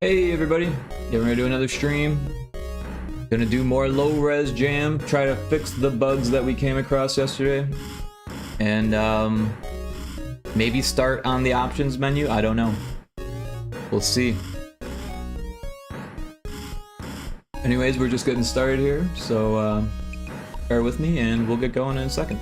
Hey everybody, getting ready to do another stream. Gonna do more LowRezJam, try to fix the bugs that we came across yesterday. And maybe start on the options menu, I don't know. We'll see. Anyways, we're just getting started here, so bear with me and we'll get going in a second.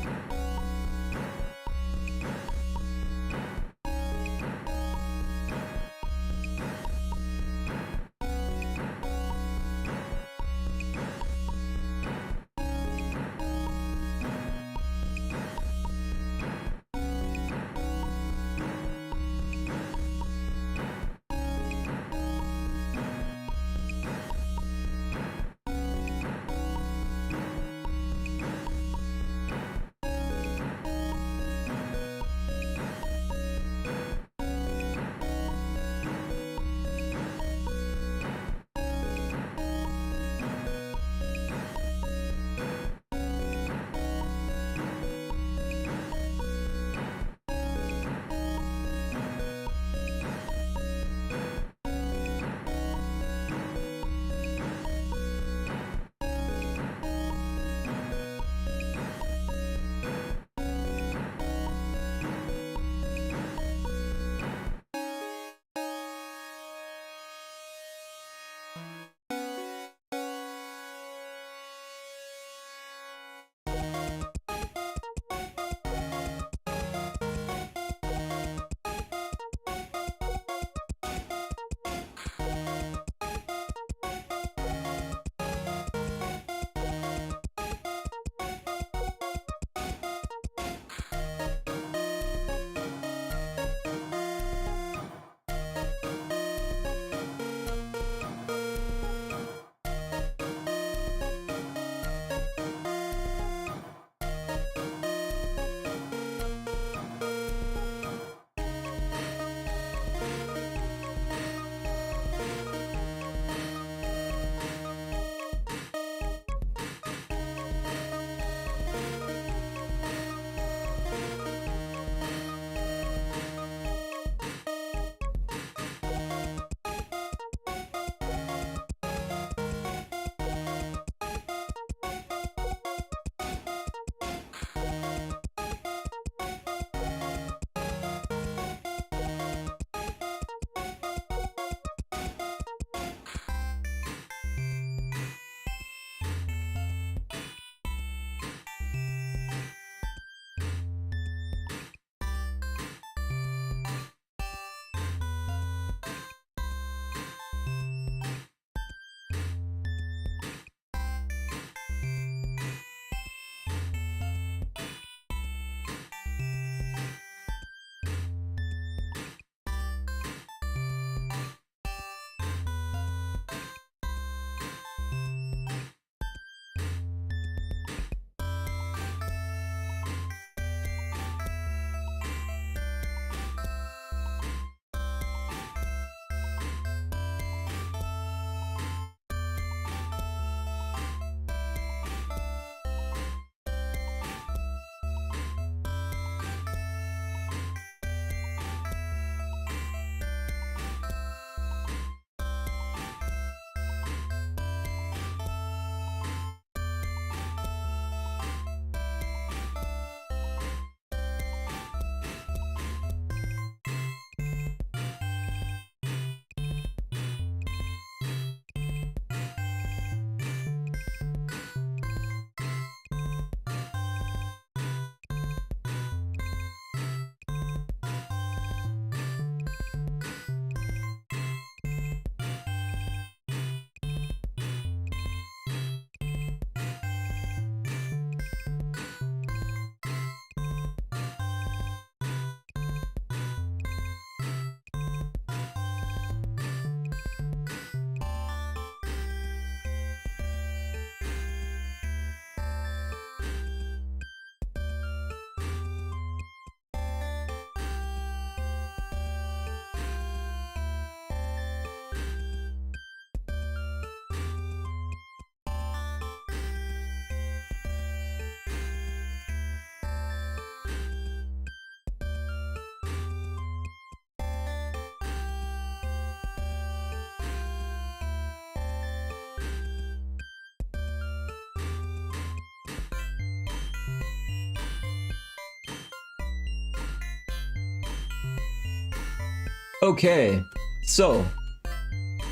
Okay, so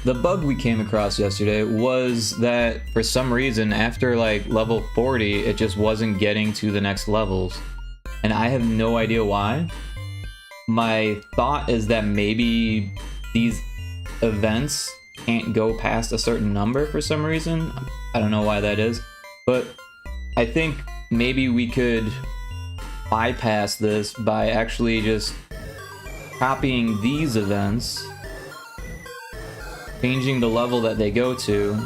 the bug we came across yesterday was that for some reason after like level 40 it just wasn't getting to the next levels, and I have no idea why. My thought is that maybe these events can't go past a certain number for some reason. I don't know why that is, but I think maybe we could bypass this by actually just copying these events, changing the level that they go to,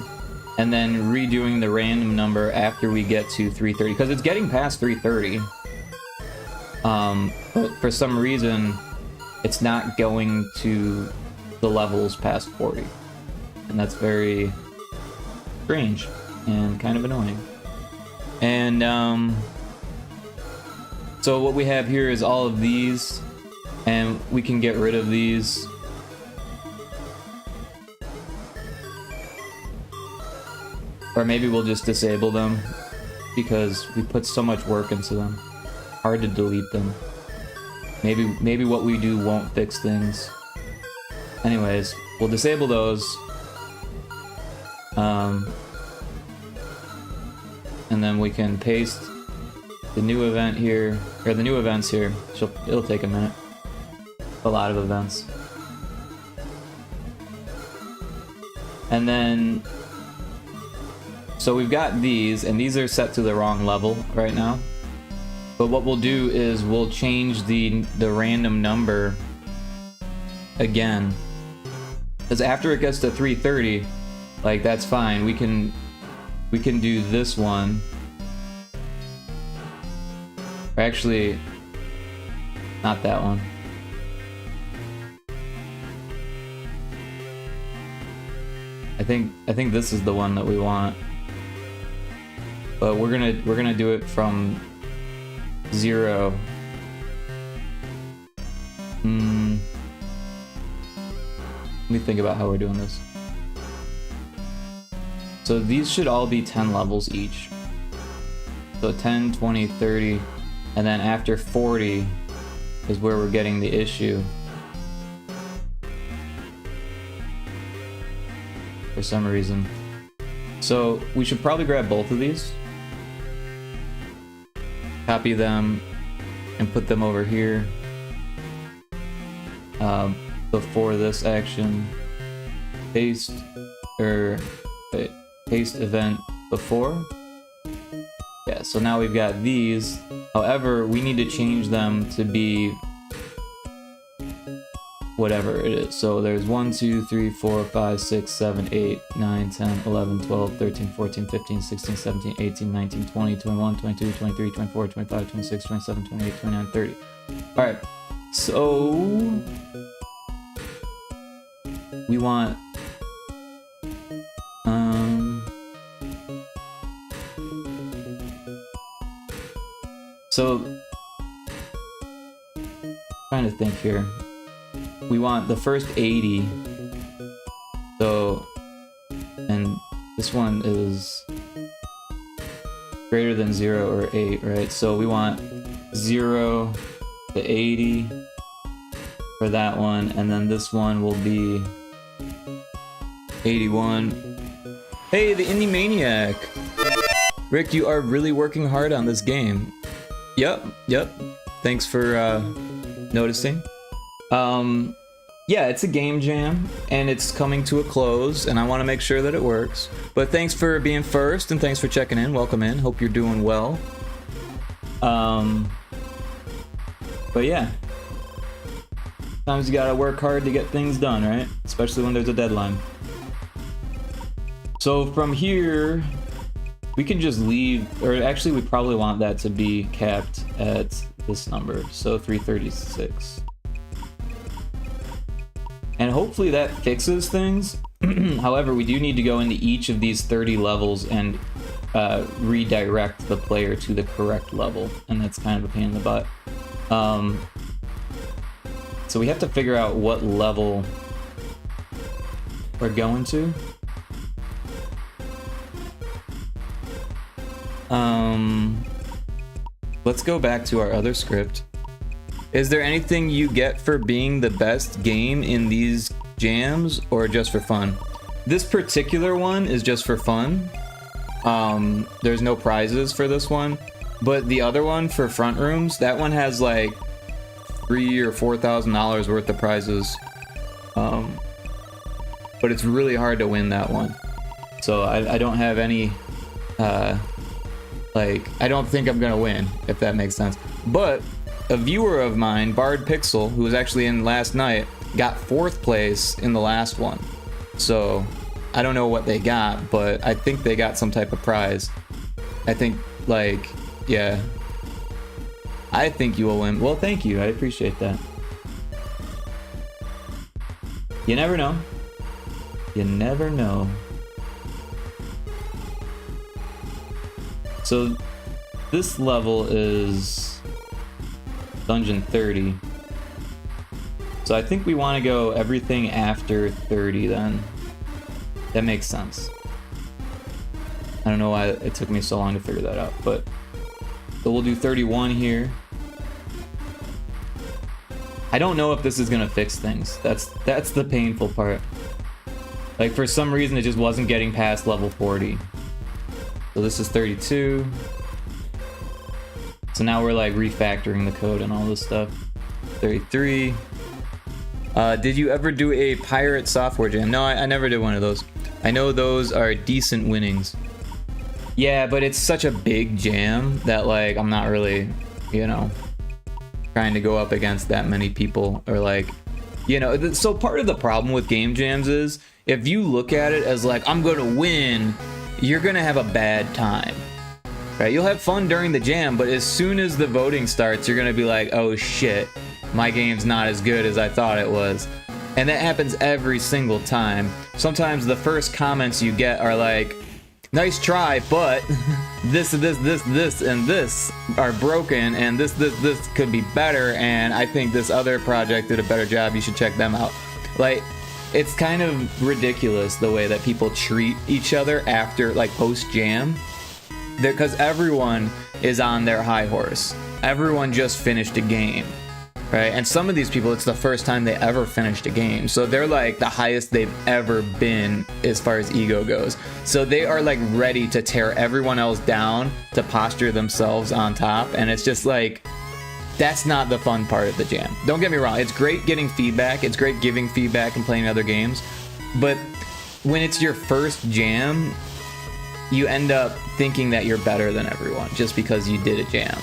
and then redoing the random number after we get to 330, because it's getting past 330. But for some reason, it's not going to the levels past 40. And that's very strange and kind of annoying. And so what we have here is all of these, and we can get rid of these. Or maybe we'll just disable them because we put so much work into them. Hard to delete them. Maybe what we do won't fix things. Anyways, we'll disable those. And then we can paste the new event here, or the new events here. It'll take a minute. A lot of events. And then, so we've got these, and these are set to the wrong level right now. But what we'll do is we'll change the random number again. Because after it gets to 330, like that's fine. We can do this one. Or actually, not that one. I think this is the one that we want. But we're gonna do it from 0. Let me think about how we're doing this. So these should all be 10 levels each. So 10, 20, 30, and then after 40 is where we're getting the issue. For some reason. So we should probably grab both of these. Copy them and put them over here. Before this action. Paste event before. Yeah, so now we've got these. However, we need to change them to be whatever it is. So there's 1, 2, 3, 4, 5, 6, 7, 8, 9, 10, 11, 12, 13, 14, 15, 16, 17, 18, 19, 20, 21, 22, 23, 24, 25, 26, 27, 28, 29, 30. Alright, so we want so trying to think here. We want the first 80. So, and this one is greater than 0 or 8, right? So we want 0 to 80 for that one, and then this one will be 81. Hey, the Indie Maniac! Rick, you are really working hard on this game. Yep. Thanks for noticing. Yeah, it's a game jam, and it's coming to a close, and I want to make sure that it works. But thanks for being first, and thanks for checking in. Welcome in. Hope you're doing well. But yeah. Sometimes you gotta work hard to get things done, right? Especially when there's a deadline. So from here, we can just leave, or actually we probably want that to be capped at this number, so 336. And hopefully that fixes things. However, we do need to go into each of these 30 levels and redirect the player to the correct level, and that's kind of a pain in the butt. So we have to figure out what level we're going to. Let's go back to our other script. Is there anything you get for being the best game in these jams, or just for fun? This particular one is just for fun. There's no prizes for this one, but the other one for Frontrooms, that one has like $3,000 or $4,000 worth of prizes. But it's really hard to win that one. So I don't have any, like, I don't think I'm gonna win, if that makes sense. But a viewer of mine, Bard Pixel, who was actually in last night, got 4th place in the last one. So I don't know what they got, but I think they got some type of prize. I think, like, yeah. I think you will win. Well, thank you. I appreciate that. You never know. You never know. So this level is Dungeon 30. So I think we want to go everything after 30 then. That makes sense. I don't know why it took me so long to figure that out, but so we'll do 31 here. I don't know if this is gonna fix things. That's the painful part. Like, for some reason it just wasn't getting past level 40. So this is 32. So now we're like refactoring the code and all this stuff. 33. Did you ever do a pirate software jam? No, I never did one of those. I know those are decent winnings. Yeah, but it's such a big jam that, like, I'm not really, you know, trying to go up against that many people, or like, you know. So part of the problem with game jams is if you look at it as like, I'm gonna win, you're gonna have a bad time, right? You'll have fun during the jam, but as soon as the voting starts, you're gonna be like, oh shit, my game's not as good as I thought it was. And that happens every single time. Sometimes the first comments you get are like, nice try, but this, and this are broken, and this could be better, and I think this other project did a better job, you should check them out. Like, it's kind of ridiculous the way that people treat each other after, like, post-jam. Because everyone is on their high horse. Everyone just finished a game, right? And some of these people, it's the first time they ever finished a game. So they're like the highest they've ever been as far as ego goes. So they are like ready to tear everyone else down to posture themselves on top. And it's just like, that's not the fun part of the jam. Don't get me wrong, it's great getting feedback, it's great giving feedback and playing other games, but when it's your first jam, you end up thinking that you're better than everyone just because you did a jam.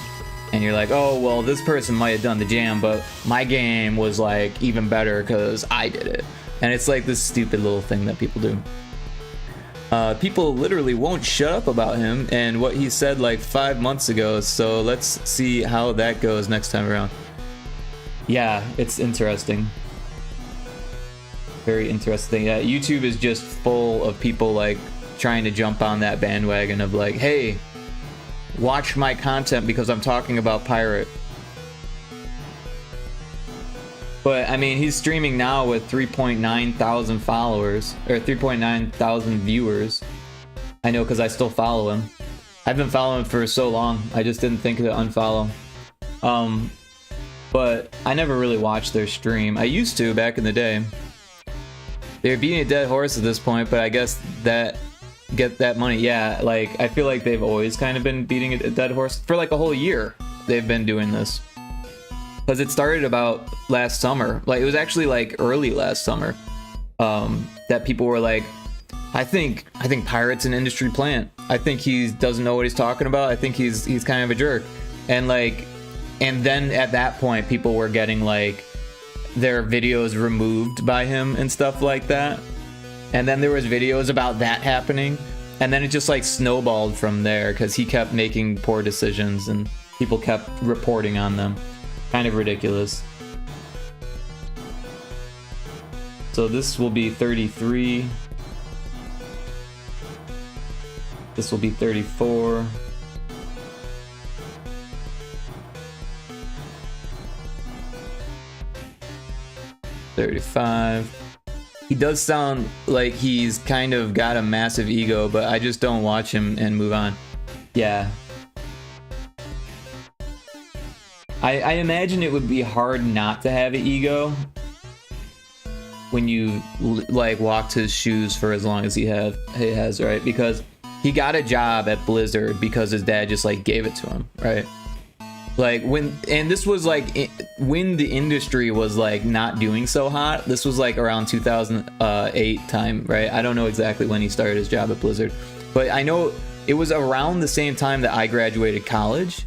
And you're like, oh, well, this person might have done the jam, but my game was like even better because I did it. And it's like this stupid little thing that people do. People literally won't shut up about him and what he said like 5 months ago, so let's see how that goes next time around. Yeah, it's interesting. Very interesting. Yeah, YouTube is just full of people like trying to jump on that bandwagon of like, hey, watch my content because I'm talking about pirate. But I mean, he's streaming now with 3.9 thousand followers, or 3.9 thousand viewers. I know because I still follow him. I've been following him for so long, I just didn't think to unfollow. But I never really watched their stream. I used to back in the day. They're beating a dead horse at this point, but I guess that get that money. Yeah, like I feel like they've always kind of been beating a dead horse for like a whole year. They've been doing this. Because it started about last summer. Like, it was actually like early last summer that people were like, I think Pirate's an industry plant. I think he doesn't know what he's talking about. I think he's kind of a jerk. And like, and then at that point, people were getting like their videos removed by him and stuff like that. And then there was videos about that happening. And then it just like snowballed from there because he kept making poor decisions and people kept reporting on them. Kind of ridiculous. So this will be 33. This will be 34. $35. He does sound like he's kind of got a massive ego, but I just don't watch him and move on. Yeah. I imagine it would be hard not to have an ego when you like walked his shoes for as long as he has, right? Because he got a job at Blizzard because his dad just like gave it to him, right? Like and this was like when the industry was like not doing so hot. This was like around 2008 time, right? I don't know exactly when he started his job at Blizzard, but I know it was around the same time that I graduated college,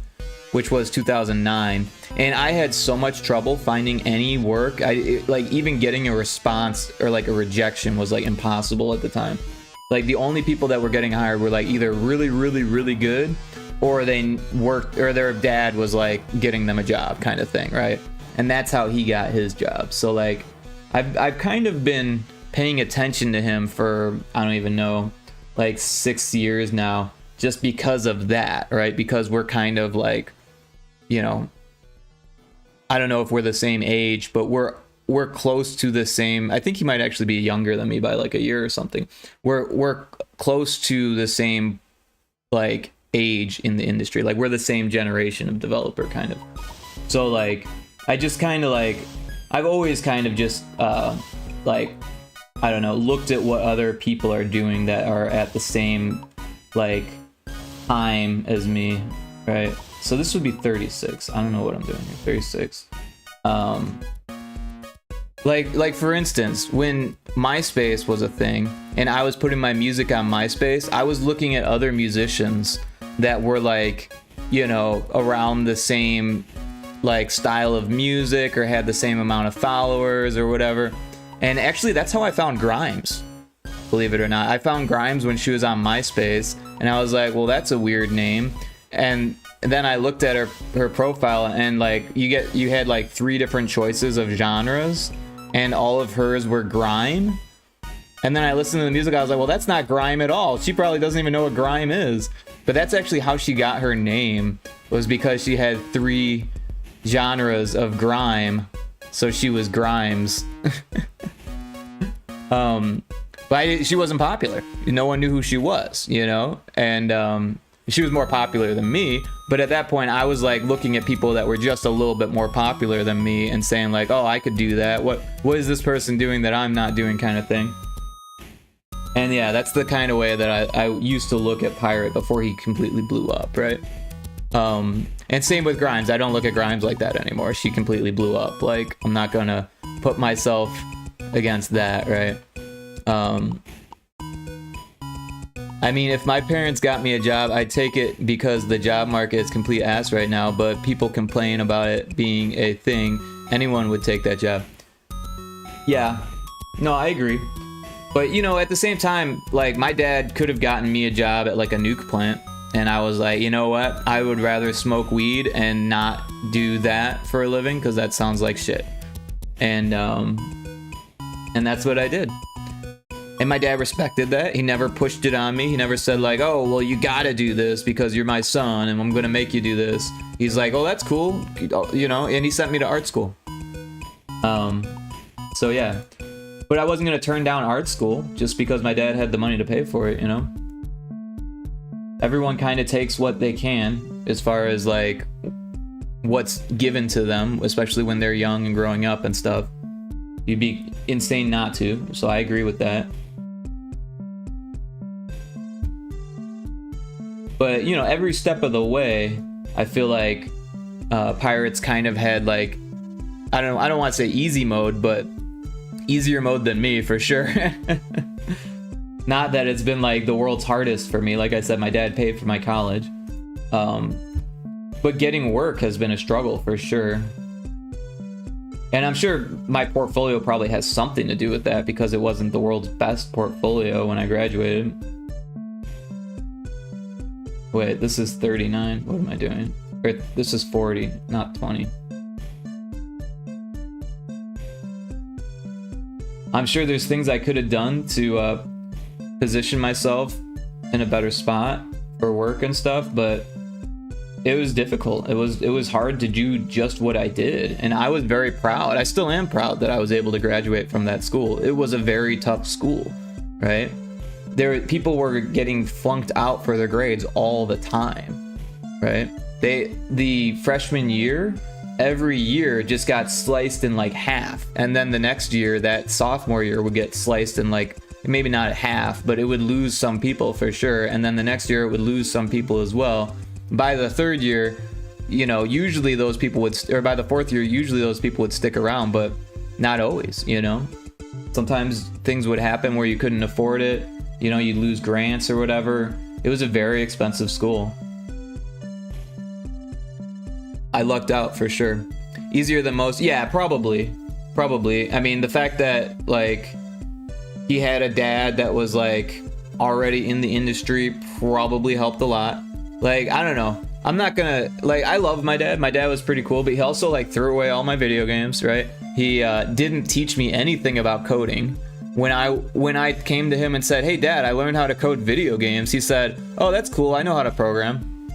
which was 2009, and I had so much trouble finding any work. Like even getting a response or like a rejection was like impossible at the time. Like the only people that were getting hired were like either really, really, really good, or they worked, or their dad was like getting them a job kind of thing, right? And that's how he got his job. So like I've kind of been paying attention to him for, I don't even know, like 6 years now, just because of that, right? Because we're kind of like, you know, I don't know if we're the same age, but we're close to the same. I think he might actually be younger than me by like a year or something. We're close to the same like age in the industry. Like we're the same generation of developer kind of. So like I just kind of like, I've always kind of just like, I don't know, looked at what other people are doing that are at the same like time as me, right? So this would be 36. I don't know what I'm doing here. 36. Like for instance, when MySpace was a thing and I was putting my music on MySpace, I was looking at other musicians that were like, you know, around the same like style of music or had the same amount of followers or whatever. And actually that's how I found Grimes, believe it or not. I found Grimes when she was on MySpace and I was like, well, that's a weird name. And then I looked at her profile and like you had like 3 different choices of genres and all of hers were grime. And then I listened to the music, I was like, well, that's not grime at all. She probably doesn't even know what grime is. But that's actually how she got her name, was because she had 3 genres of grime. So she was Grimes. But she wasn't popular. No one knew who she was, you know? And she was more popular than me. But at that point, I was like looking at people that were just a little bit more popular than me and saying like, oh, I could do that. What is this person doing that I'm not doing, kind of thing. And yeah, that's the kind of way that I used to look at Pirate before he completely blew up, right? And same with Grimes. I don't look at Grimes like that anymore. She completely blew up. Like, I'm not gonna put myself against that, right? I mean, if my parents got me a job, I'd take it because the job market is complete ass right now, but people complain about it being a thing. Anyone would take that job. Yeah. No, I agree. But, you know, at the same time, like, my dad could have gotten me a job at, like, a nuke plant. And I was like, you know what? I would rather smoke weed and not do that for a living, because that sounds like shit. And that's what I did. And my dad respected that. He never pushed it on me. He never said like, oh, well, you gotta do this because you're my son and I'm gonna make you do this. He's like, oh, that's cool, you know, and he sent me to art school. So yeah. But I wasn't gonna turn down art school just because my dad had the money to pay for it, you know? Everyone kind of takes what they can as far as like what's given to them, especially when they're young and growing up and stuff. You'd be insane not to, so I agree with that. But, you know, every step of the way, I feel like Pirates kind of had like, I don't want to say easy mode, but easier mode than me for sure. Not that it's been like the world's hardest for me. Like I said, my dad paid for my college. But getting work has been a struggle for sure. And I'm sure my portfolio probably has something to do with that because it wasn't the world's best portfolio when I graduated. Wait, this is 39. What am I doing? Or this is 40, not 20. I'm sure there's things I could have done to position myself in a better spot for work and stuff, but it was difficult. It was hard to do just what I did, and I was very proud. I still am proud that I was able to graduate from that school. It was a very tough school, right? People were getting flunked out for their grades all the time, right? The freshman year, every year just got sliced in like half. And then the next year, that sophomore year, would get sliced in like, maybe not half, but it would lose some people for sure. And then the next year it would lose some people as well. By the third year, you know, usually those people would, or by the fourth year, usually those people would stick around, but not always, you know. Sometimes things would happen where you couldn't afford it, you know, you'd lose grants or whatever. It was a very expensive school. I lucked out for sure. Easier than most. Yeah, probably. I mean, the fact that like he had a dad that was like already in the industry probably helped a lot. Like, I don't know. I'm not gonna, like, I love my dad. My dad was pretty cool, but he also like threw away all my video games, right? He didn't teach me anything about coding. When I came to him and said, "Hey dad, I learned how to code video games," he said, "Oh, that's cool. I know how to program."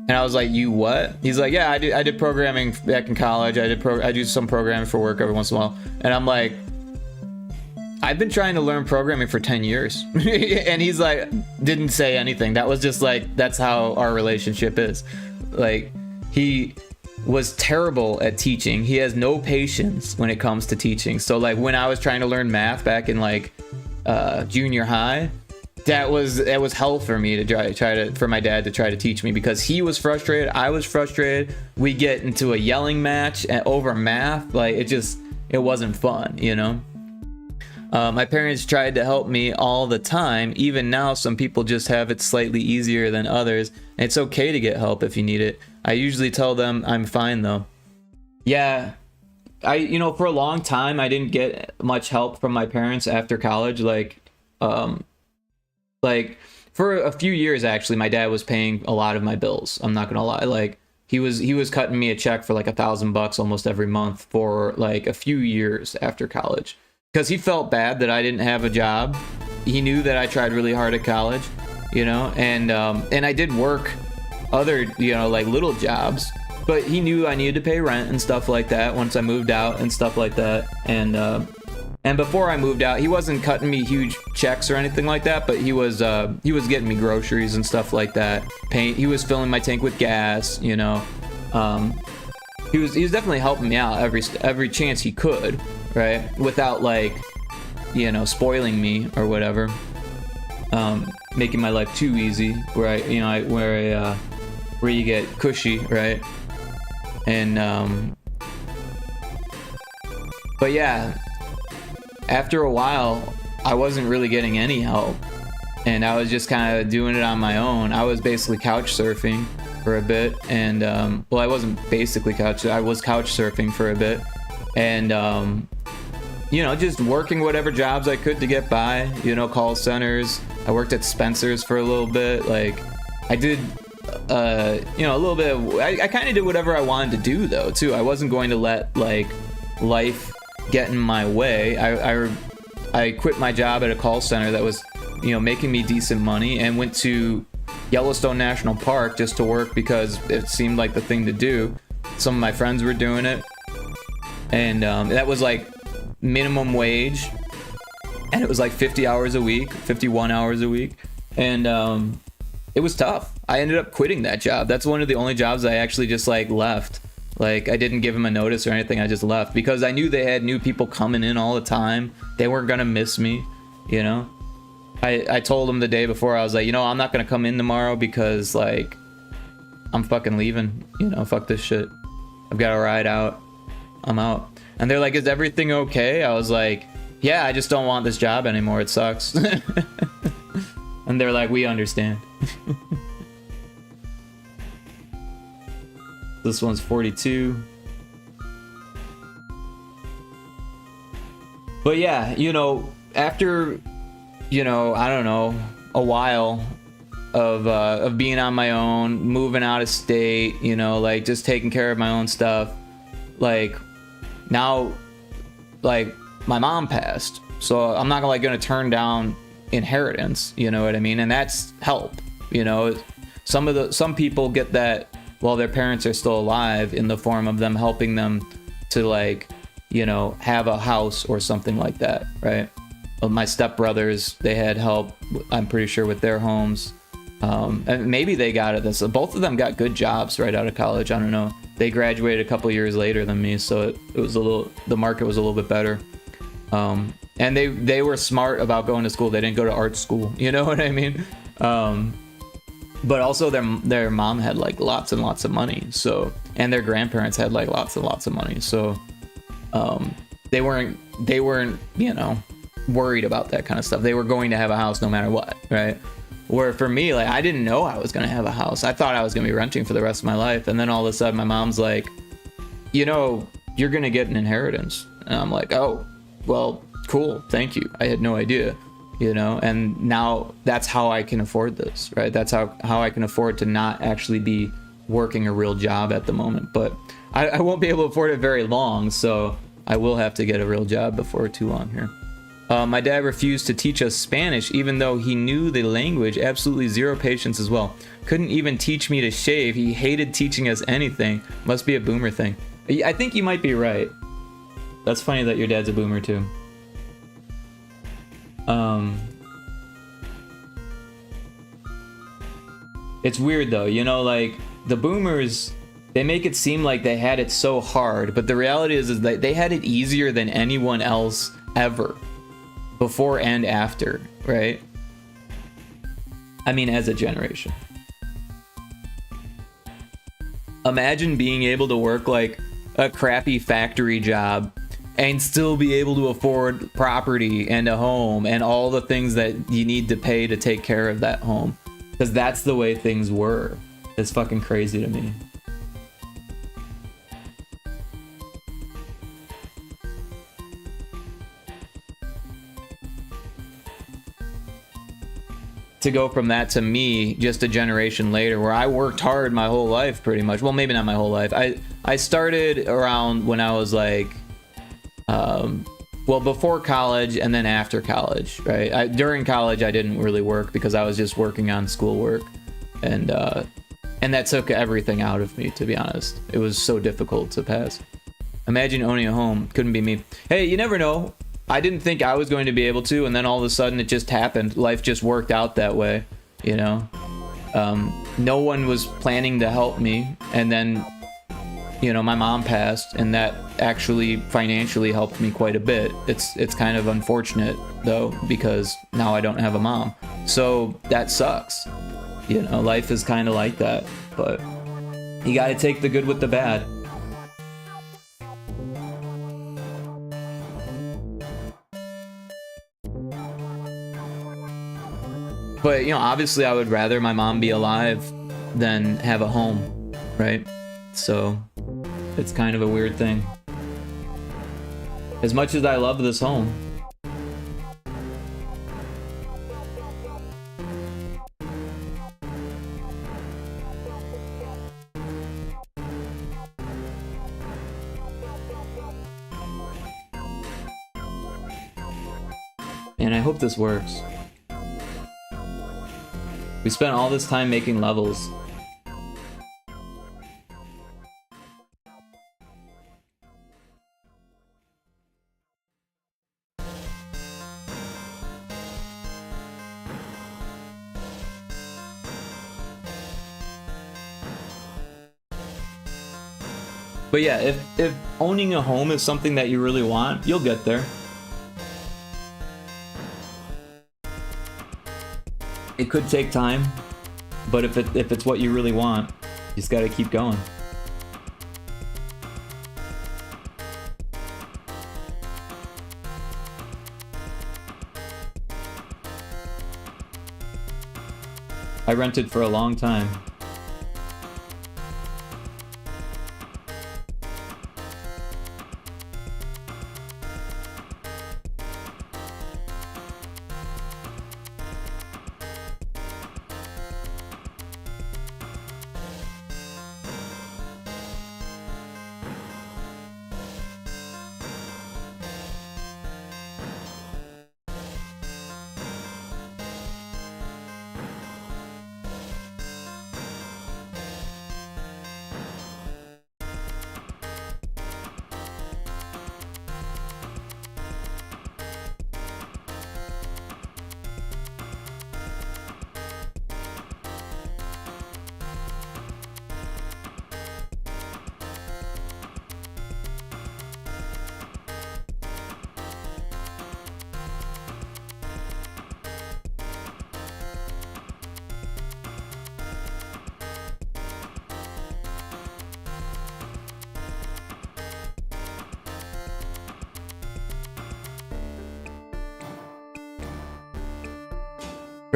And I was like, "You what?" He's like, "Yeah, I did programming back in college. I do some programming for work every once in a while." And I'm like, "I've been trying to learn programming for 10 years." And he's like, didn't say anything. That was just like, that's how our relationship is. Like, he was terrible at teaching. He has no patience when it comes to teaching. So like when I was trying to learn math back in like junior high, that was hell for me to for my dad to try to teach me, because he was frustrated, I was frustrated. We get into a yelling match over math. Like, it wasn't fun, you know. My parents tried to help me all the time. Even now, some people just have it slightly easier than others. And it's okay to get help if you need it. I usually tell them I'm fine though. Yeah, you know, for a long time, I didn't get much help from my parents after college. Like for a few years, actually, my dad was paying a lot of my bills. I'm not gonna lie. Like, he was cutting me a check for like $1,000 almost every month for like a few years after college. Because he felt bad that I didn't have a job. He knew that I tried really hard at college, you know, and I did work other, you know, like little jobs, but he knew I needed to pay rent and stuff like that once I moved out and stuff like that. And before I moved out, he wasn't cutting me huge checks or anything like that, but he was getting me groceries and stuff like that. He was filling my tank with gas, you know. He was definitely helping me out every chance he could. Right, without like, you know, spoiling me or whatever, making my life too easy. Where you get cushy, right? And but yeah, after a while, I wasn't really getting any help, and I was just kind of doing it on my own. I was basically couch surfing for a bit, and well, I wasn't basically I was couch surfing for a bit, and you know, just working whatever jobs I could to get by, you know, call centers. I worked at Spencer's for a little bit. Like, I did, you know, a little bit of, I kind of did whatever I wanted to do though, too. I wasn't going to let like life get in my way. I quit my job at a call center that was, you know, making me decent money, and went to Yellowstone National Park just to work because it seemed like the thing to do. Some of my friends were doing it, and that was like minimum wage, and it was like 50 hours a week, 51 hours a week, and it was tough. I ended up quitting that job. That's one of the only jobs I actually just like left. Like, I didn't give them a notice or anything. I just left because I knew they had new people coming in all the time. They weren't gonna miss me, you know. I told them the day before, I was like, you know, I'm not gonna come in tomorrow because like I'm fucking leaving, you know. Fuck this shit, I've got to ride out, I'm out. And they're like, "Is everything okay?" I was like, "Yeah, I just don't want this job anymore. It sucks." And they're like, "We understand." This one's 42. But yeah, you know, after, you know, I don't know, a while of being on my own, moving out of state, you know, like just taking care of my own stuff, like, now, like, my mom passed, so I'm not gonna turn down inheritance, you know what I mean? And that's help, you know. Some people get that while their parents are still alive, in the form of them helping them to, like, you know, have a house or something like that, right? My stepbrothers, they had help, I'm pretty sure, with their homes. And maybe they got it. Both of them got good jobs right out of college. I don't know. They graduated a couple years later than me, so it was the market was a little bit better. And they were smart about going to school. They didn't go to art school. You know what I mean? But also their mom had like lots and lots of money. So, and their grandparents had like lots and lots of money. So, they weren't, you know, worried about that kind of stuff. They were going to have a house no matter what, right? Where for me, like, I didn't know I was going to have a house. I thought I was going to be renting for the rest of my life. And then all of a sudden my mom's like, you know, you're going to get an inheritance. And I'm like, oh, well, cool. Thank you. I had no idea, you know, and now that's how I can afford this, right? That's how I can afford to not actually be working a real job at the moment. But I won't be able to afford it very long. So I will have to get a real job before too long here. My dad refused to teach us Spanish, even though he knew the language. Absolutely zero patience as well. Couldn't even teach me to shave. He hated teaching us anything. Must be a boomer thing. I think you might be right. That's funny that your dad's a boomer too. It's weird though, you know, like the boomers, they make it seem like they had it so hard, but the reality is that they had it easier than anyone else ever. Before and after, right? I mean, as a generation. Imagine being able to work like a crappy factory job and still be able to afford property and a home and all the things that you need to pay to take care of that home. Because that's the way things were. It's fucking crazy to me. To go from that to me just a generation later, where I worked hard my whole life pretty much. Well, maybe not my whole life. I started around when I was like well, before college and then after college, right? During college I didn't really work because I was just working on schoolwork, and that took everything out of me, to be honest. It was so difficult to pass. Imagine owning a home. Couldn't be me. Hey, you never know. I didn't think I was going to be able to, and then all of a sudden it just happened. Life just worked out that way, you know? No one was planning to help me, and then, you know, my mom passed, and that actually financially helped me quite a bit. It's kind of unfortunate, though, because now I don't have a mom. So that sucks. You know, life is kind of like that, but you gotta take the good with the bad. But, you know, obviously I would rather my mom be alive than have a home, right? So it's kind of a weird thing. As much as I love this home. And I hope this works. We spent all this time making levels. But yeah, if owning a home is something that you really want, you'll get there. It could take time, but if it's what you really want, you just gotta keep going. I rented for a long time.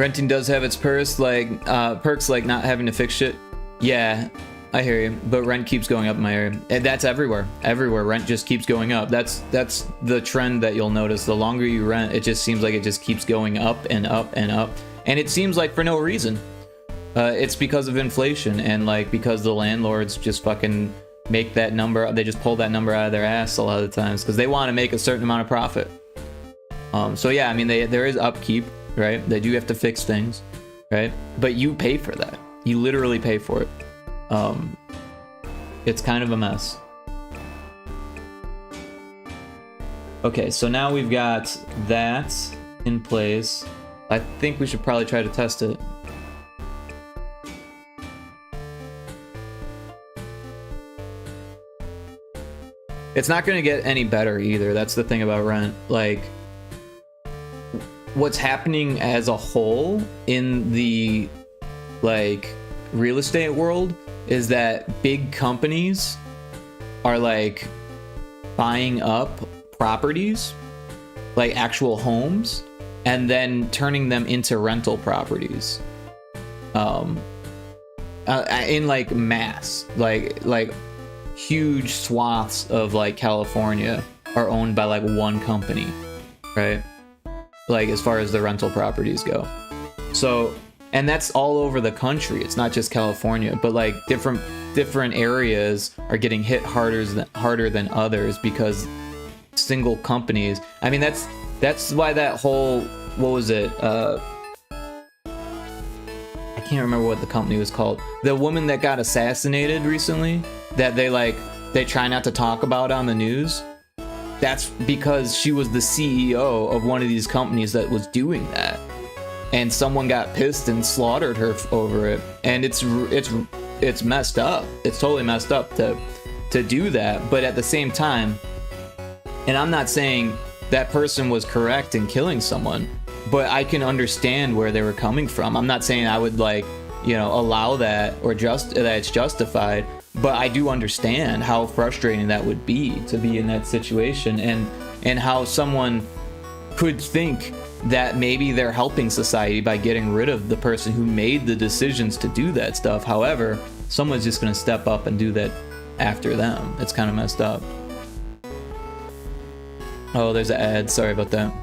Renting does have its perks like not having to fix shit. Yeah, I hear you, but rent keeps going up in my area. And that's everywhere. Everywhere, rent just keeps going up. That's the trend that you'll notice. The longer you rent, it just seems like it just keeps going up and up and up. And it seems like for no reason. It's because of inflation and like because the landlords just fucking make that number. They just pull that number out of their ass a lot of the times because they want to make a certain amount of profit. So yeah, I mean, there is upkeep, right? They do have to fix things, right? But you pay for that. You literally pay for it. It's kind of a mess. Okay, so now we've got that in place. I think we should probably try to test it. It's not going to get any better either. That's the thing about rent. Like, what's happening as a whole in the, like, real estate world is that big companies are, like, buying up properties, like actual homes, and then turning them into rental properties. In, like, mass. Like huge swaths of like California are owned by like one company, right? Like as far as the rental properties go. So, and that's all over the country. It's not just California, but like different areas are getting hit harder than others because single companies. I mean, that's why that whole, what was it? I can't remember what the company was called. The woman that got assassinated recently, that they try not to talk about on the news. That's because she was the CEO of one of these companies that was doing that, and someone got pissed and slaughtered her over it. And it's messed up. It's totally messed up to do that. But at the same time, and I'm not saying that person was correct in killing someone, but I can understand where they were coming from. I'm not saying I would like, you know, allow that or just that it's justified, but I do understand how frustrating that would be to be in that situation, and how someone could think that maybe they're helping society by getting rid of the person who made the decisions to do that stuff. However, someone's just going to step up and do that after them. It's kind of messed up. Oh, there's an ad. Sorry about that.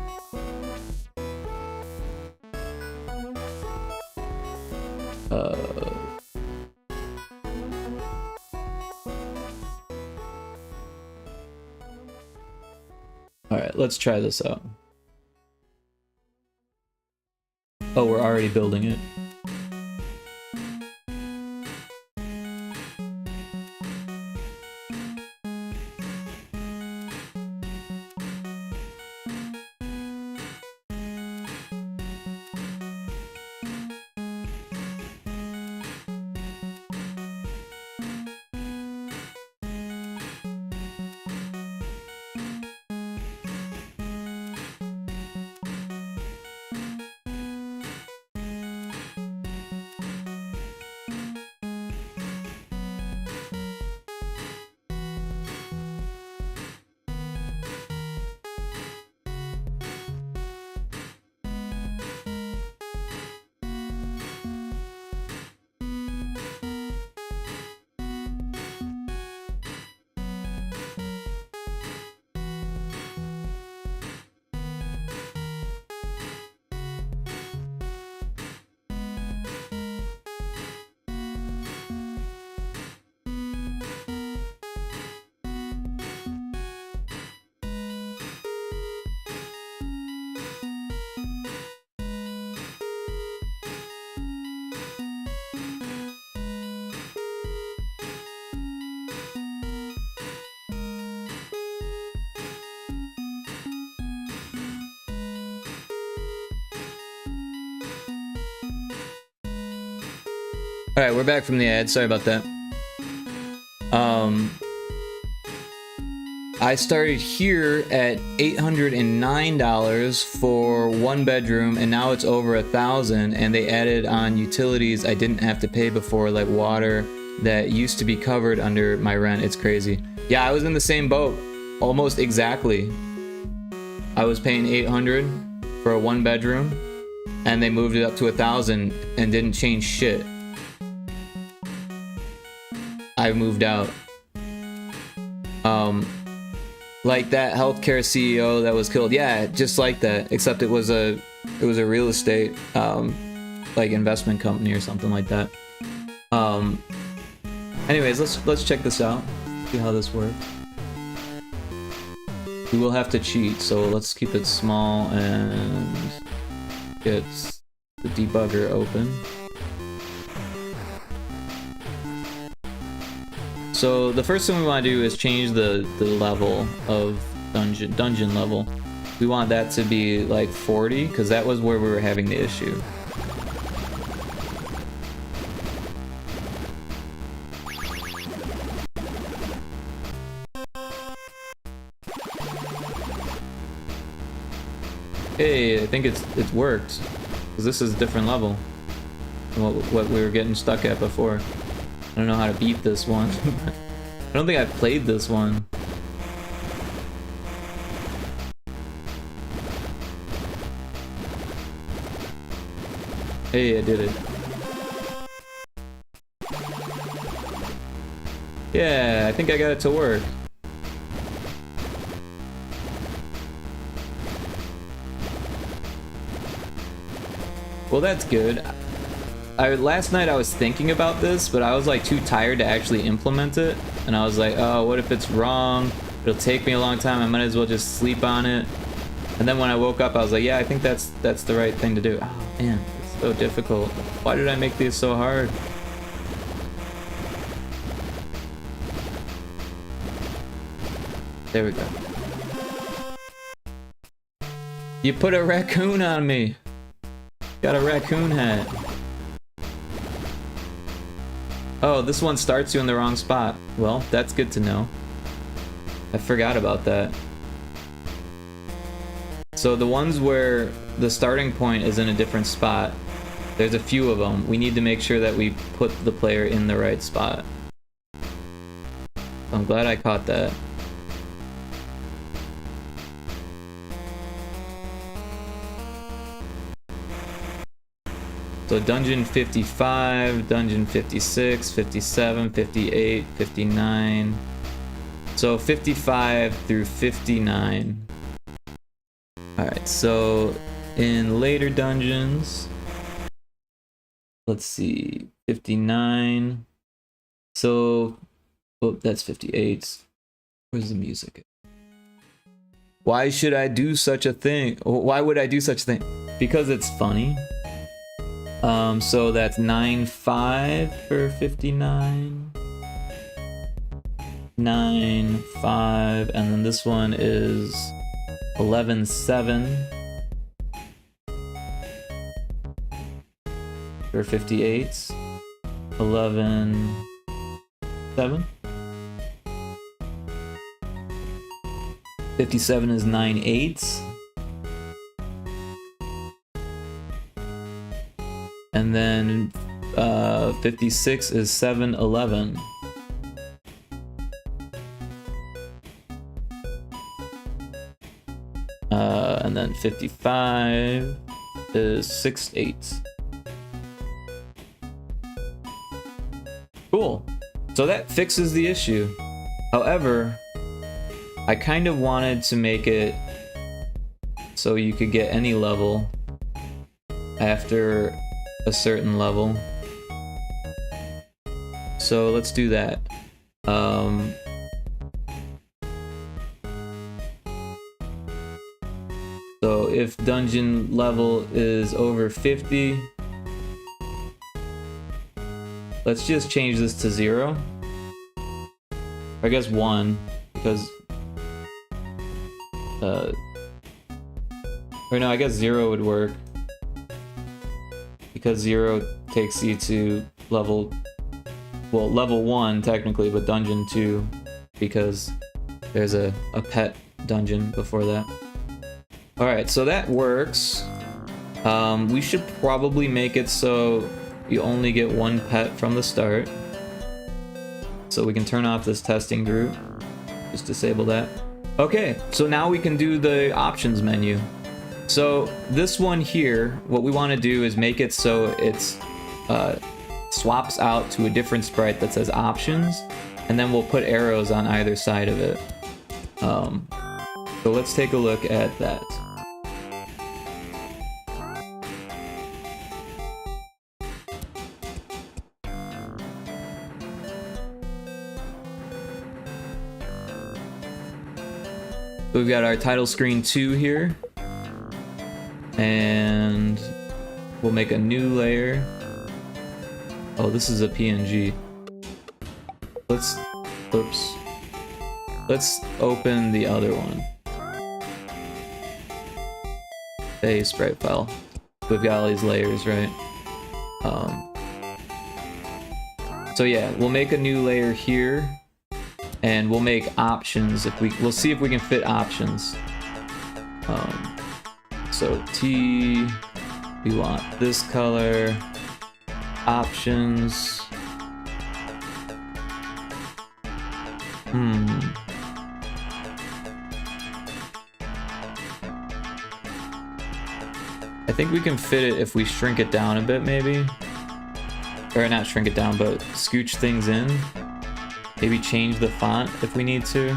Alright, let's try this out. Oh, we're already building it. Alright, we're back from the ad. Sorry about that. I started here at $809 for one bedroom, and now it's over $1,000, and they added on utilities I didn't have to pay before, like water that used to be covered under my rent. It's crazy. Yeah, I was in the same boat. Almost exactly. I was paying $800 for a one bedroom, and they moved it up to 1,000 and didn't change shit. I moved out. Like that healthcare CEO that was killed. Yeah, just like that. Except it was a real estate like investment company or something like that. Anyways, let's check this out. See how this works. We will have to cheat, so let's keep it small and get the debugger open. So the first thing we want to do is change the level of dungeon level. We want that to be like 40, because that was where we were having the issue. Hey, I think it's worked, because this is a different level than what we were getting stuck at before. I don't know how to beat this one. I don't think I've played this one. Hey, I did it. Yeah, I think I got it to work. Well, that's good. Last night I was thinking about this, but I was like too tired to actually implement it. And I was like, oh, what if it's wrong? It'll take me a long time. I might as well just sleep on it. And then when I woke up, I was like, yeah, I think that's the right thing to do. Oh, man, it's so difficult. Why did I make these so hard? There we go. You put a raccoon on me. Got a raccoon hat. Oh, this one starts you in the wrong spot. Well, that's good to know. I forgot about that. So the ones where the starting point is in a different spot, there's a few of them. We need to make sure that we put the player in the right spot. I'm glad I caught that. So dungeon 55, dungeon 56, 57, 58, 59. So 55 through 59. Alright, so in later dungeons, let's see, 59. So, oh, that's 58. Where's the music? Why should I do such a thing? Why would I do such a thing? Because it's funny. So that's 9-5 for 59. 9-5, and then this one is 11-7 for 58. 11-7. 57 is 9-8. And then 56 is 7-11. And then 55 is 6-8. Cool. So that fixes the issue. However, I kind of wanted to make it so you could get any level after a certain level. So let's do that. So if dungeon level is over 50, let's just change this to 0. I guess 1, because or no, I guess 0 would work, because 0 takes you to level 1 technically, but dungeon 2, because there's a pet dungeon before that. Alright, so that works. We should probably make it so you only get 1 pet from the start. So we can turn off this testing group. Just disable that. Okay, so now we can do the options menu. So this one here, what we want to do is make it so it's swaps out to a different sprite that says options, and then we'll put arrows on either side of it. So let's take a look at that. So we've got our title screen 2 here, and we'll make a new layer. Oh, this is a PNG. Let's open the other one. A sprite file. We've got all these layers, right? So yeah, we'll make a new layer here, and we'll make options. We'll see if we can fit options. So T, we want this color, options. I think we can fit it if we shrink it down a bit, maybe. Or not shrink it down, but scooch things in. Maybe change the font if we need to.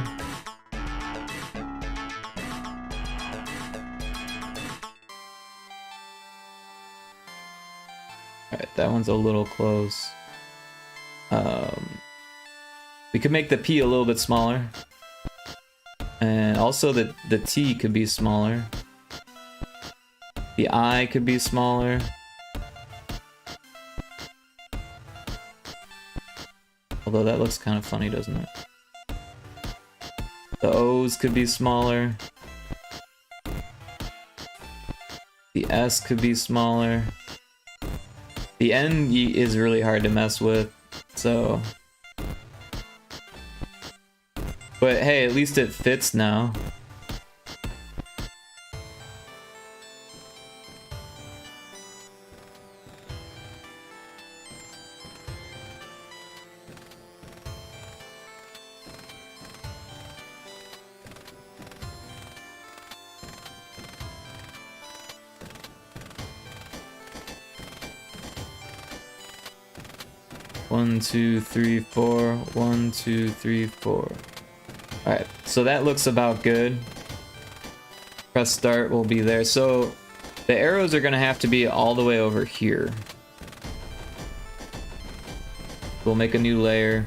Alright, that one's a little close. We could make the P a little bit smaller. And also the T could be smaller. The I could be smaller. Although that looks kind of funny, doesn't it? The O's could be smaller. The S could be smaller. The N is really hard to mess with, so... But hey, at least it fits now. One, two, three, four. 1, 2, 3, 4. Alright, so that looks about good. Press start, will be there. So the arrows are gonna have to be all the way over here. We'll make a new layer.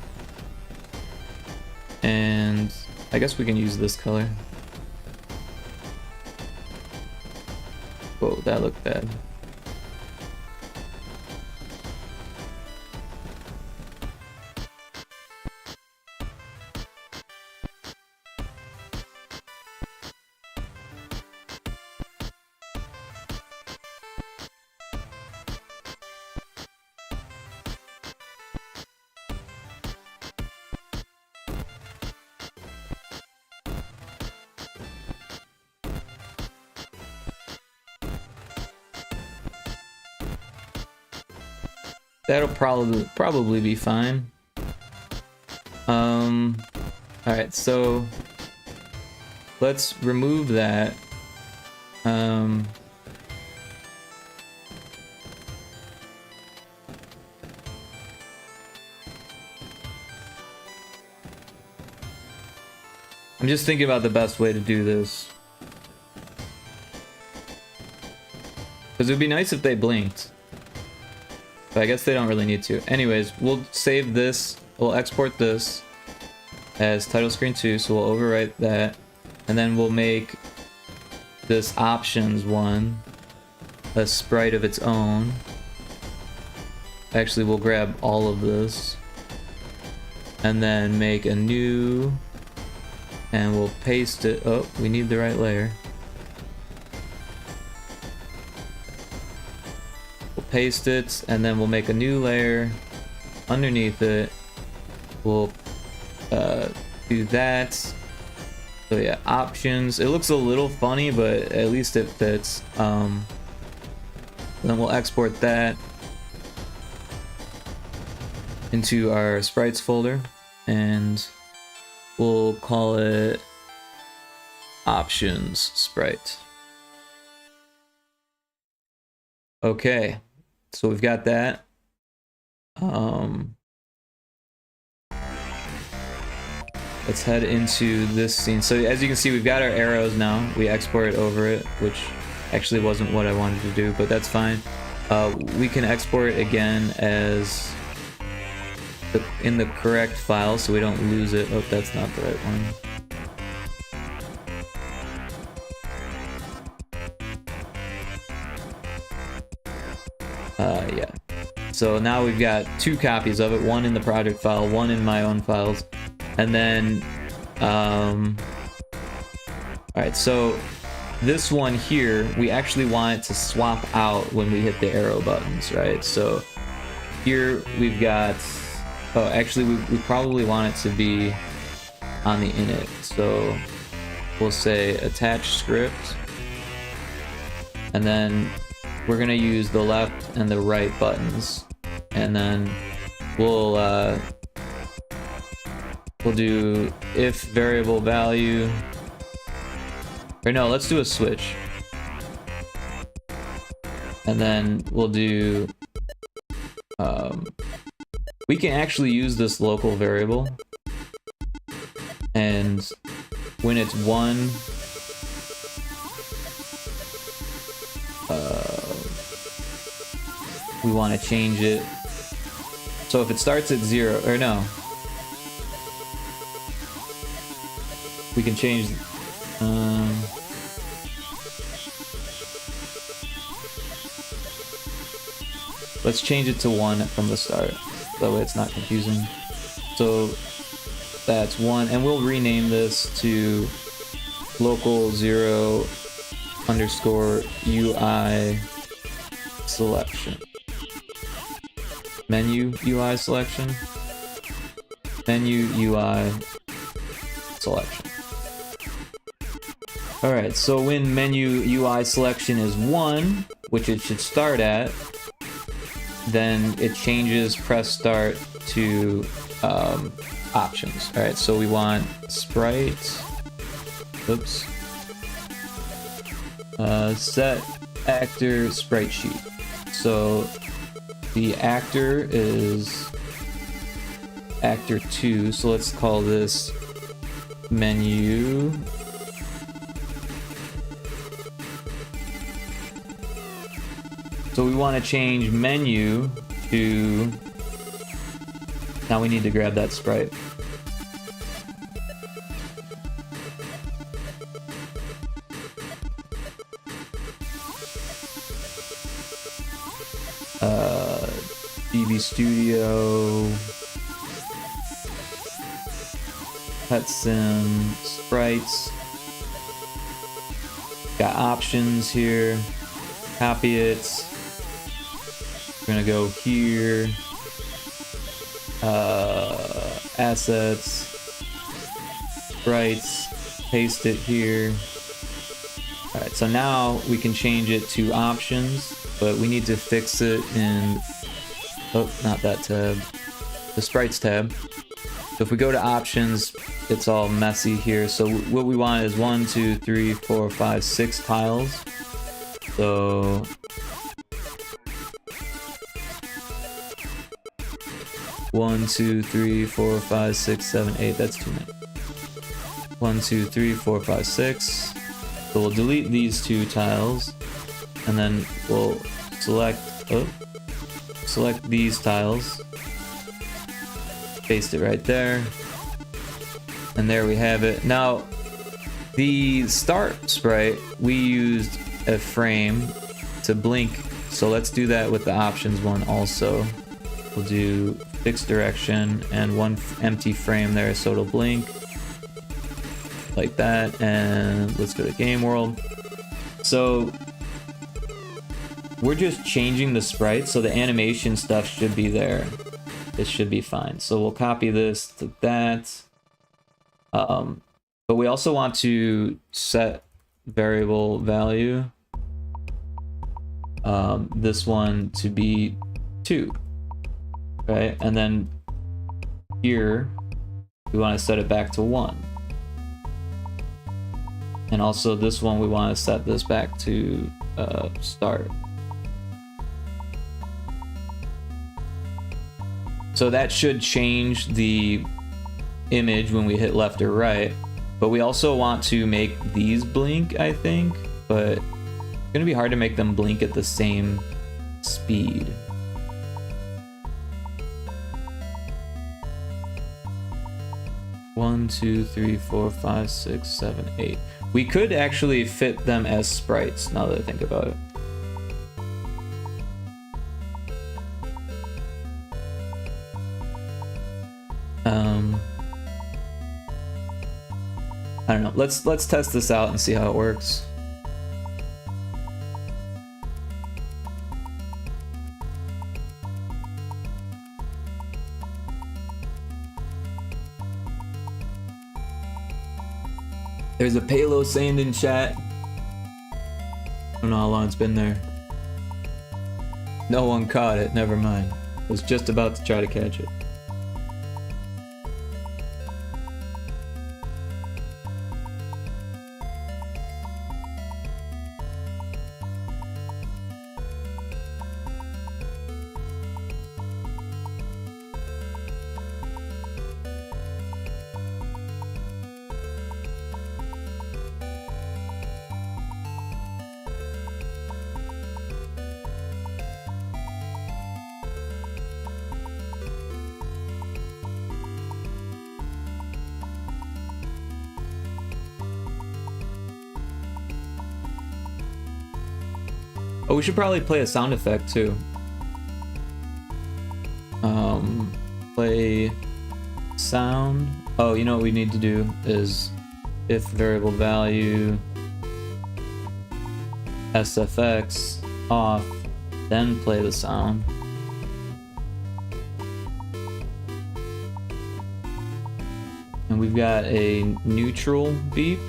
And I guess we can use this color. Whoa, that looked bad. That'll probably be fine. Alright, so let's remove that. I'm just thinking about the best way to do this. Because it would be nice if they blinked. But I guess they don't really need to. Anyways, we'll save this. We'll export this as title screen 2, so we'll overwrite that. And then we'll make this options one a sprite of its own. Actually, we'll grab all of this. And then make a new... And we'll paste it. Oh, we need the right layer. Paste it, and then we'll make a new layer underneath it. We'll do that. So yeah, options. It looks a little funny, but at least it fits. Then we'll export that into our sprites folder, and we'll call it options sprite. Okay, so we've got that. Let's head into this scene. So as you can see, we've got our arrows now. We export over it, which actually wasn't what I wanted to do, but that's fine. We can export it again as in the correct file so we don't lose it. Oh, that's not the right one. Yeah. So now we've got 2 copies of it, one in the project file, one in my own files. And then, alright, so this one here, we actually want it to swap out when we hit the arrow buttons, right? So here we've got, oh, actually we probably want it to be on the init. So we'll say attach script, and then we're gonna use the left and the right buttons, and then we'll do if variable value, or no, let's do a switch, and then we'll do we can actually use this local variable, and when it's 1, we want to change it. So if it starts at 0, or no, we can change. Let's change it to 1 from the start. That way it's not confusing. So that's 1, and we'll rename this to local 0 underscore UI selection. Menu UI selection. Menu UI selection. Alright, so when menu UI selection is 1, which it should start at, then it changes press start to options. Alright, so we want sprite, oops, set actor sprite sheet. So the actor is actor 2, so let's call this menu so we want to change menu to, now we need to grab that sprite. DB Studio, Pet Sim, sprites, got options here, copy it, we're gonna go here, assets, sprites, paste it here. Alright, so now we can change it to options, but we need to fix it in, oh, not that tab, the sprites tab. So if we go to options, it's all messy here. So what we want is 1, 2, 3, 4, 5, 6 tiles. So one, 2, 3, 4, 5, 6, 7, 8. That's too many. 1, 2, 3, 4, 5, 6. So we'll delete these 2 tiles, and then we'll select these tiles, paste it right there, and there we have it. Now, the start sprite, we used a frame to blink, so let's do that with the options one also. We'll do fixed direction and 1 empty frame there, so it'll blink like that, and let's go to game world. So we're just changing the sprite, so the animation stuff should be there. It should be fine. So we'll copy this to that. But we also want to set variable value. This one to be 2, right? And then here we want to set it back to 1. And also this one we want to set this back to start. So that should change the image when we hit left or right. But we also want to make these blink, I think. But it's gonna be hard to make them blink at the same speed. One, two, three, four, five, six, seven, eight. We could actually fit them as sprites now that I think about it. I don't know. Let's test this out and see how it works. There's a Palo saying in chat. I don't know how long it's been there. No one caught it, never mind. I was just about to try to catch it. Oh, we should probably play a sound effect too. Play sound. Oh, you know what we need to do is if variable value SFX off, then play the sound. And we've got a neutral beep.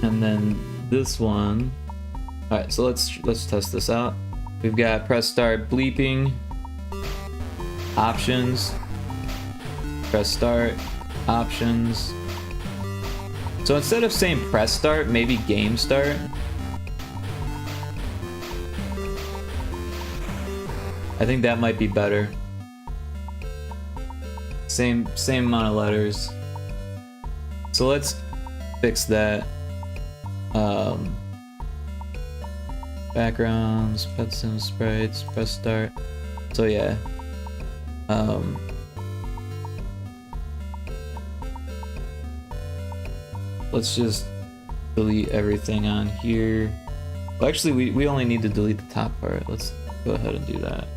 And then this one. All right, so let's test this out. We've got press start bleeping, options, press start, options. So instead of saying press start, maybe game start. I think that might be better. Same amount of letters. So let's fix that. Backgrounds, pet sim sprites, press start. So yeah. Let's just delete everything on here. Well, actually, we only need to delete the top part. Let's go ahead and do that.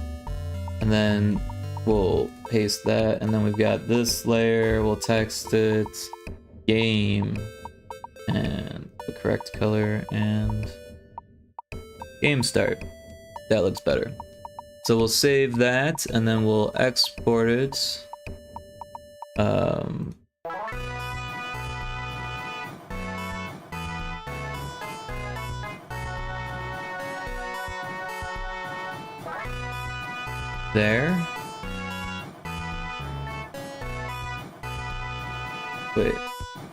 And then we'll paste that. And then we've got this layer. We'll text it game and the correct color and game start. That looks better. So we'll save that and then we'll export it. There. Wait,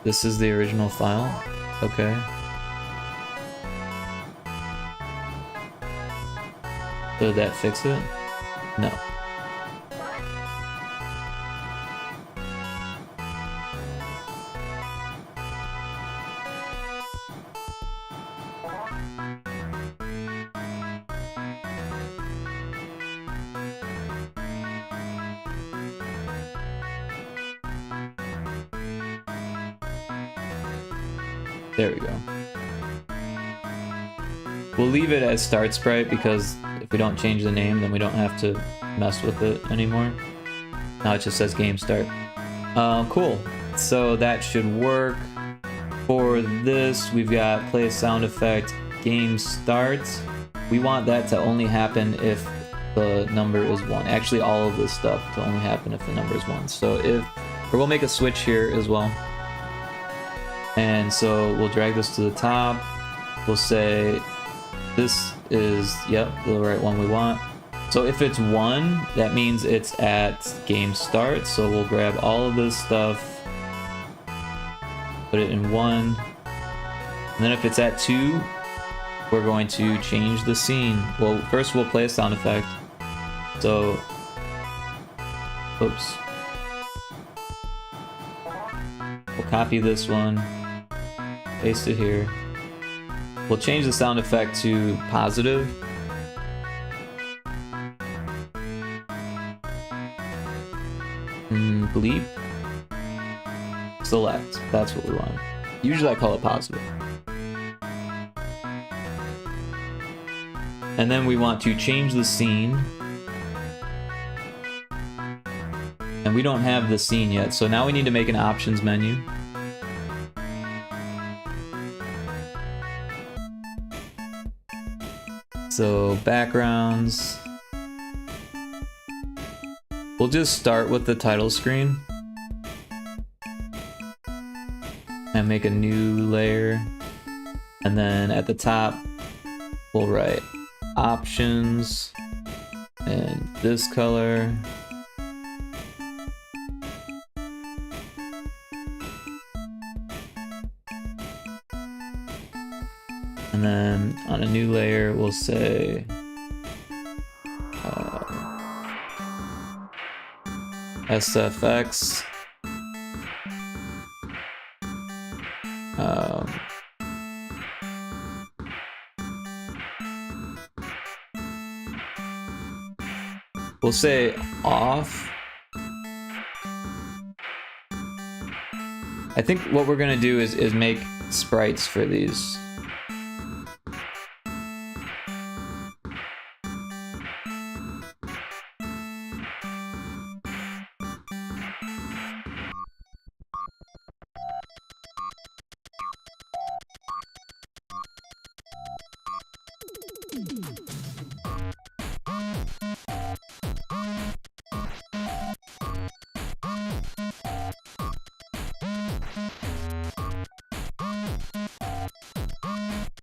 this is the original file? Okay. Did that fix it? No. There we go. We'll leave it as start sprite because if we don't change the name, then we don't have to mess with it anymore. Now it just says game start. Cool. So that should work. For this, we've got play sound effect, game start. We want that to only happen if the number is 1. Actually, all of this stuff to only happen if the number is 1. So we'll make a switch here as well. And so we'll drag this to the top. We'll say this is, yep, the right one we want. So if it's 1, that means it's at game start. So we'll grab all of this stuff, put it in 1. And then if it's at 2, we're going to change the scene. Well, first we'll play a sound effect. So, oops. We'll copy this one, paste it here. We'll change the sound effect to positive. Bleep. Select. That's what we want. Usually I call it positive. And then we want to change the scene. And we don't have the scene yet, so now we need to make an options menu. So backgrounds. We'll just start with the title screen and make a new layer. And then at the top, we'll write options and this color. And then on a new layer, we'll say SFX. We'll say off. I think what we're gonna do is make sprites for these.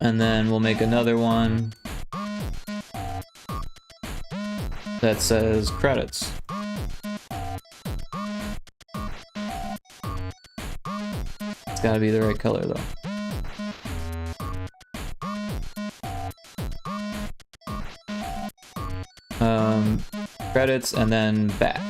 And then we'll make another one that says credits. It's gotta be the right color though. Credits and then back.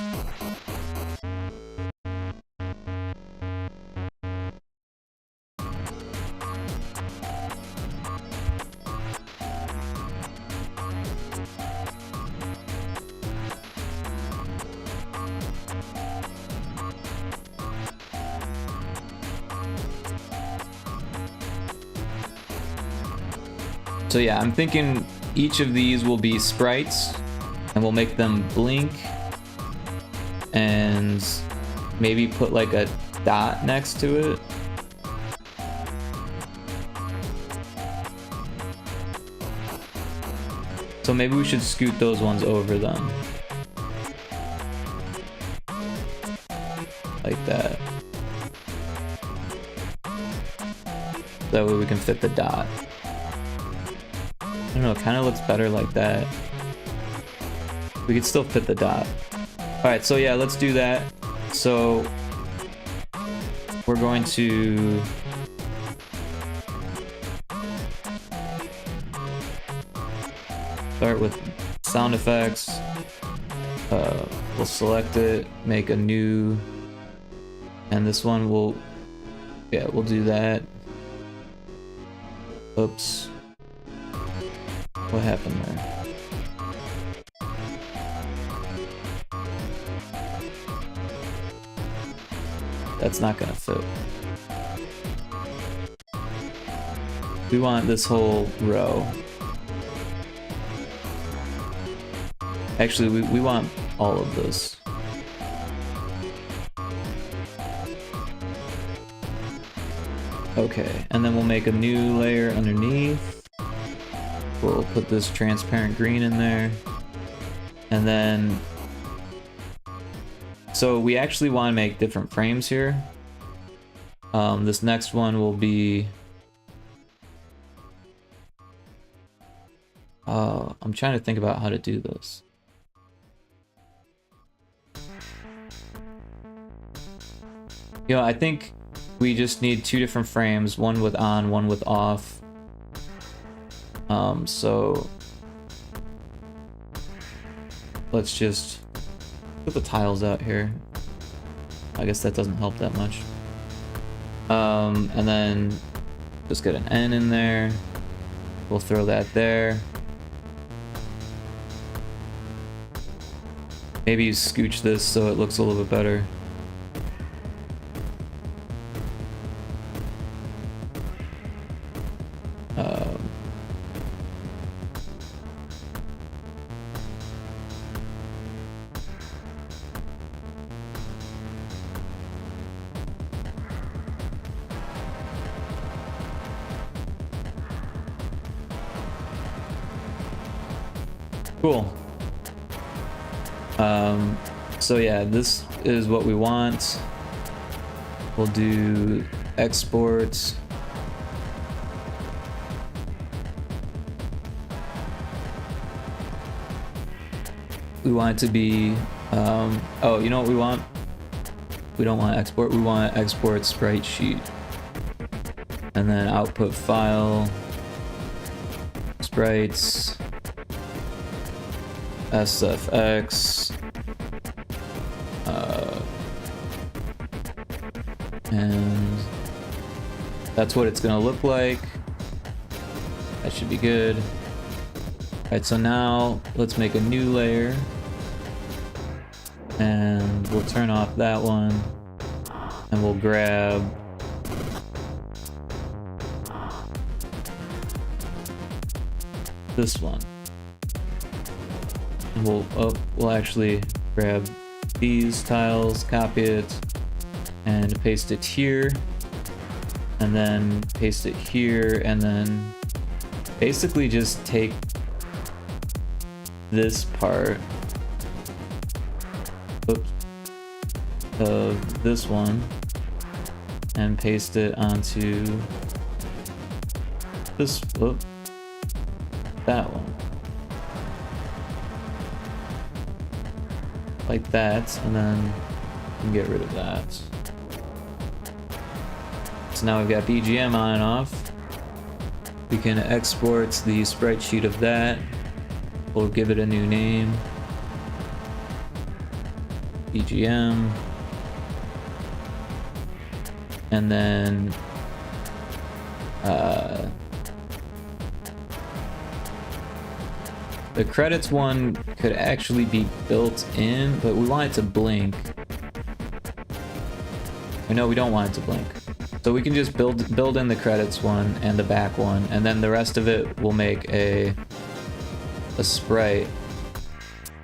So yeah, I'm thinking each of these will be sprites, and we'll make them blink, and maybe put like a dot next to it. So maybe we should scoot those ones over then. Like that. That way we can fit the dot. I don't know, it kind of looks better like that. We could still fit the dot. Alright, so yeah, let's do that. So we're going to start with sound effects. We'll select it, make a new, and this one we'll do that. Oops. What happened there? That's not gonna fit. We want this whole row. Actually, we want all of this. Okay, and then we'll make a new layer underneath. We'll put this transparent green in there. And then, so we actually want to make different frames here. This next one will be, I'm trying to think about how to do this. You know, I think we just need 2 different frames, one with on, one with off. So let's just put the tiles out here. I guess that doesn't help that much. And then just get an N in there. We'll throw that there. Maybe you scooch this so it looks a little bit better. Cool. So yeah, this is what we want. We'll do export. We want it to be, oh, you know what we want? We don't want export, we want export sprite sheet. And then output file, sprites, SFX, and that's what it's gonna look like. That should be good. Alright, so now let's make a new layer, and we'll turn off that one, and we'll grab this one. And we'll actually grab these tiles, copy it, and paste it here, and then paste it here, and then basically just take this part of this one and paste it onto this, that one. Like that, and then you can get rid of that. So now we've got BGM on and off. We can export the sprite sheet of that. We'll give it a new name. BGM. And then the credits one could actually be built in, but we want it to blink. Or no, we don't want it to blink. So we can just build in the credits one and the back one, and then the rest of it will make a sprite.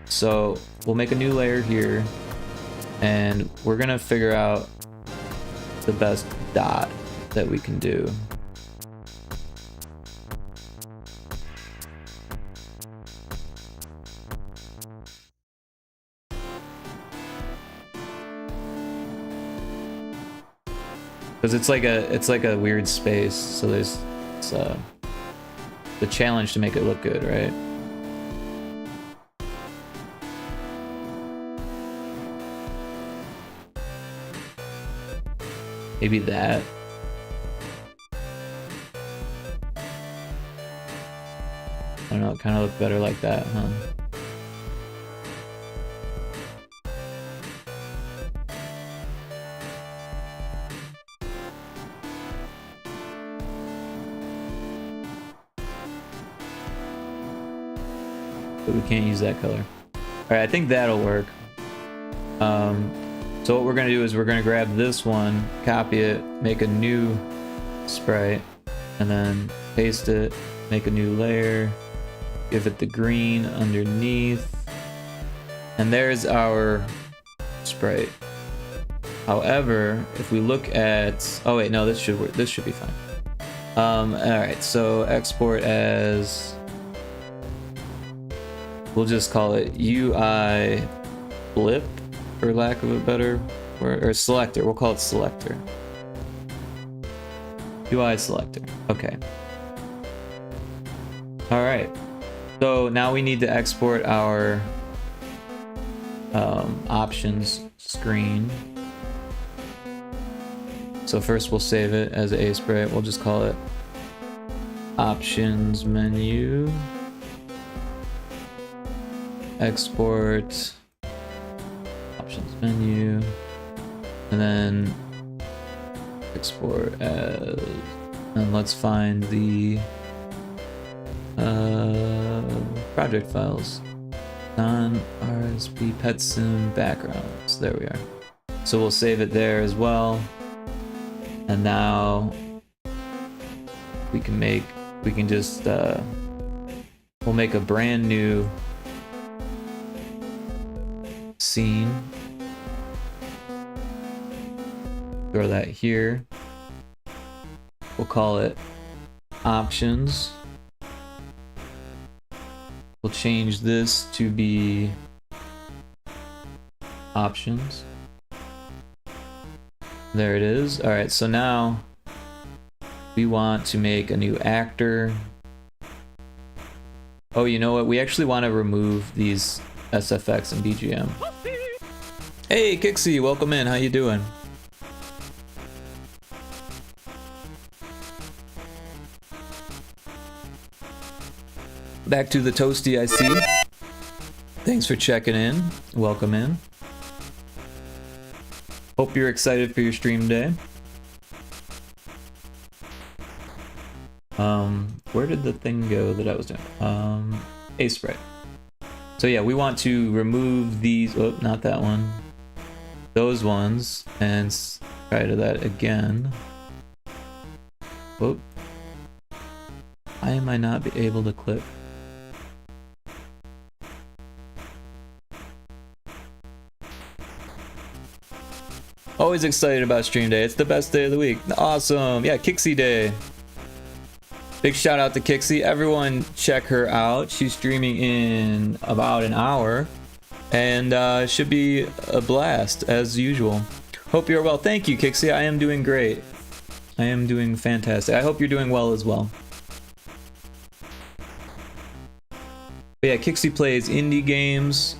So we'll make a new layer here, and we're gonna figure out the best dot that we can do. Because it's like a weird space, so there's the challenge to make it look good, right? Maybe that. I don't know, it kind of looked better like that, huh? But we can't use that color. Alright, I think that'll work. So what we're gonna do is we're gonna grab this one, copy it, make a new sprite, and then paste it, make a new layer, give it the green underneath, and there's our sprite. However, if we look at, oh wait, no, this should work. This should be fine. Alright, so export as, we'll just call it UI blip, for lack of a better word, or selector. We'll call it selector. UI selector. Okay. All right. So now we need to export our options screen. So first we'll save it as a sprite. We'll just call it options menu. Export options menu. And then export as, and let's find the project files. Non-RSP petsim backgrounds. There we are. So we'll save it there as well. And now we can just we'll make a brand new scene. Throw that here. We'll call it options. We'll change this to be options. There it is. All right, so now we want to make a new actor. Oh, you know what? We actually want to remove these SFX and BGM. Hey, Kixie, welcome in. How you doing? Back to the toasty, I see. Thanks for checking in. Welcome in. Hope you're excited for your stream day. Where did the thing go that I was doing? A sprite. So yeah, we want to remove these. Oh, not that one. Those ones, and try to that again. Oh. Why am I not able to click? Always excited about stream day. It's the best day of the week. Awesome. Yeah, Kixie Day. Big shout out to Kixie. Everyone check her out. She's streaming in about an hour. And should be a blast as usual. Hope you're well. Thank you, Kixie. I am doing great. I am doing fantastic. I hope you're doing well as well. But yeah, Kixie plays indie games.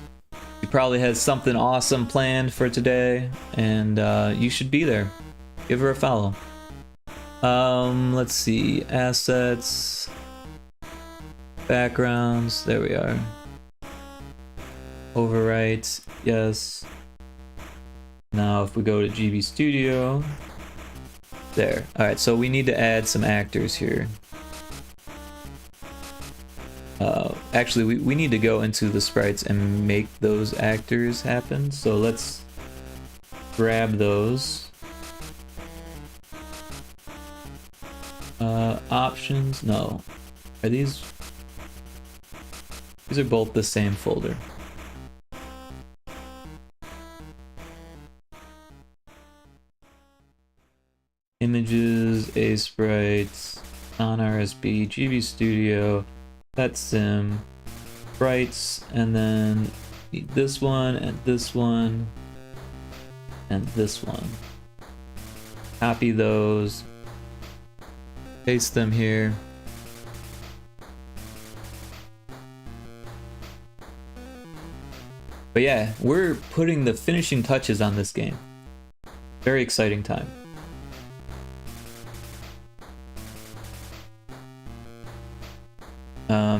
She probably has something awesome planned for today, and you should be there. Give her a follow. Let's see, assets, backgrounds, there we are. Overwrite, yes. Now if we go to GB Studio, there. Alright, so we need to add some actors here. Actually, we need to go into the sprites and make those actors happen. So let's grab those. Options, no. Are these are both the same folder. Images, A sprites, non-RSB, GB Studio, Pet Sim, sprites, and then this one, and this one, and this one. Copy those, paste them here. But yeah, we're putting the finishing touches on this game. Very exciting time.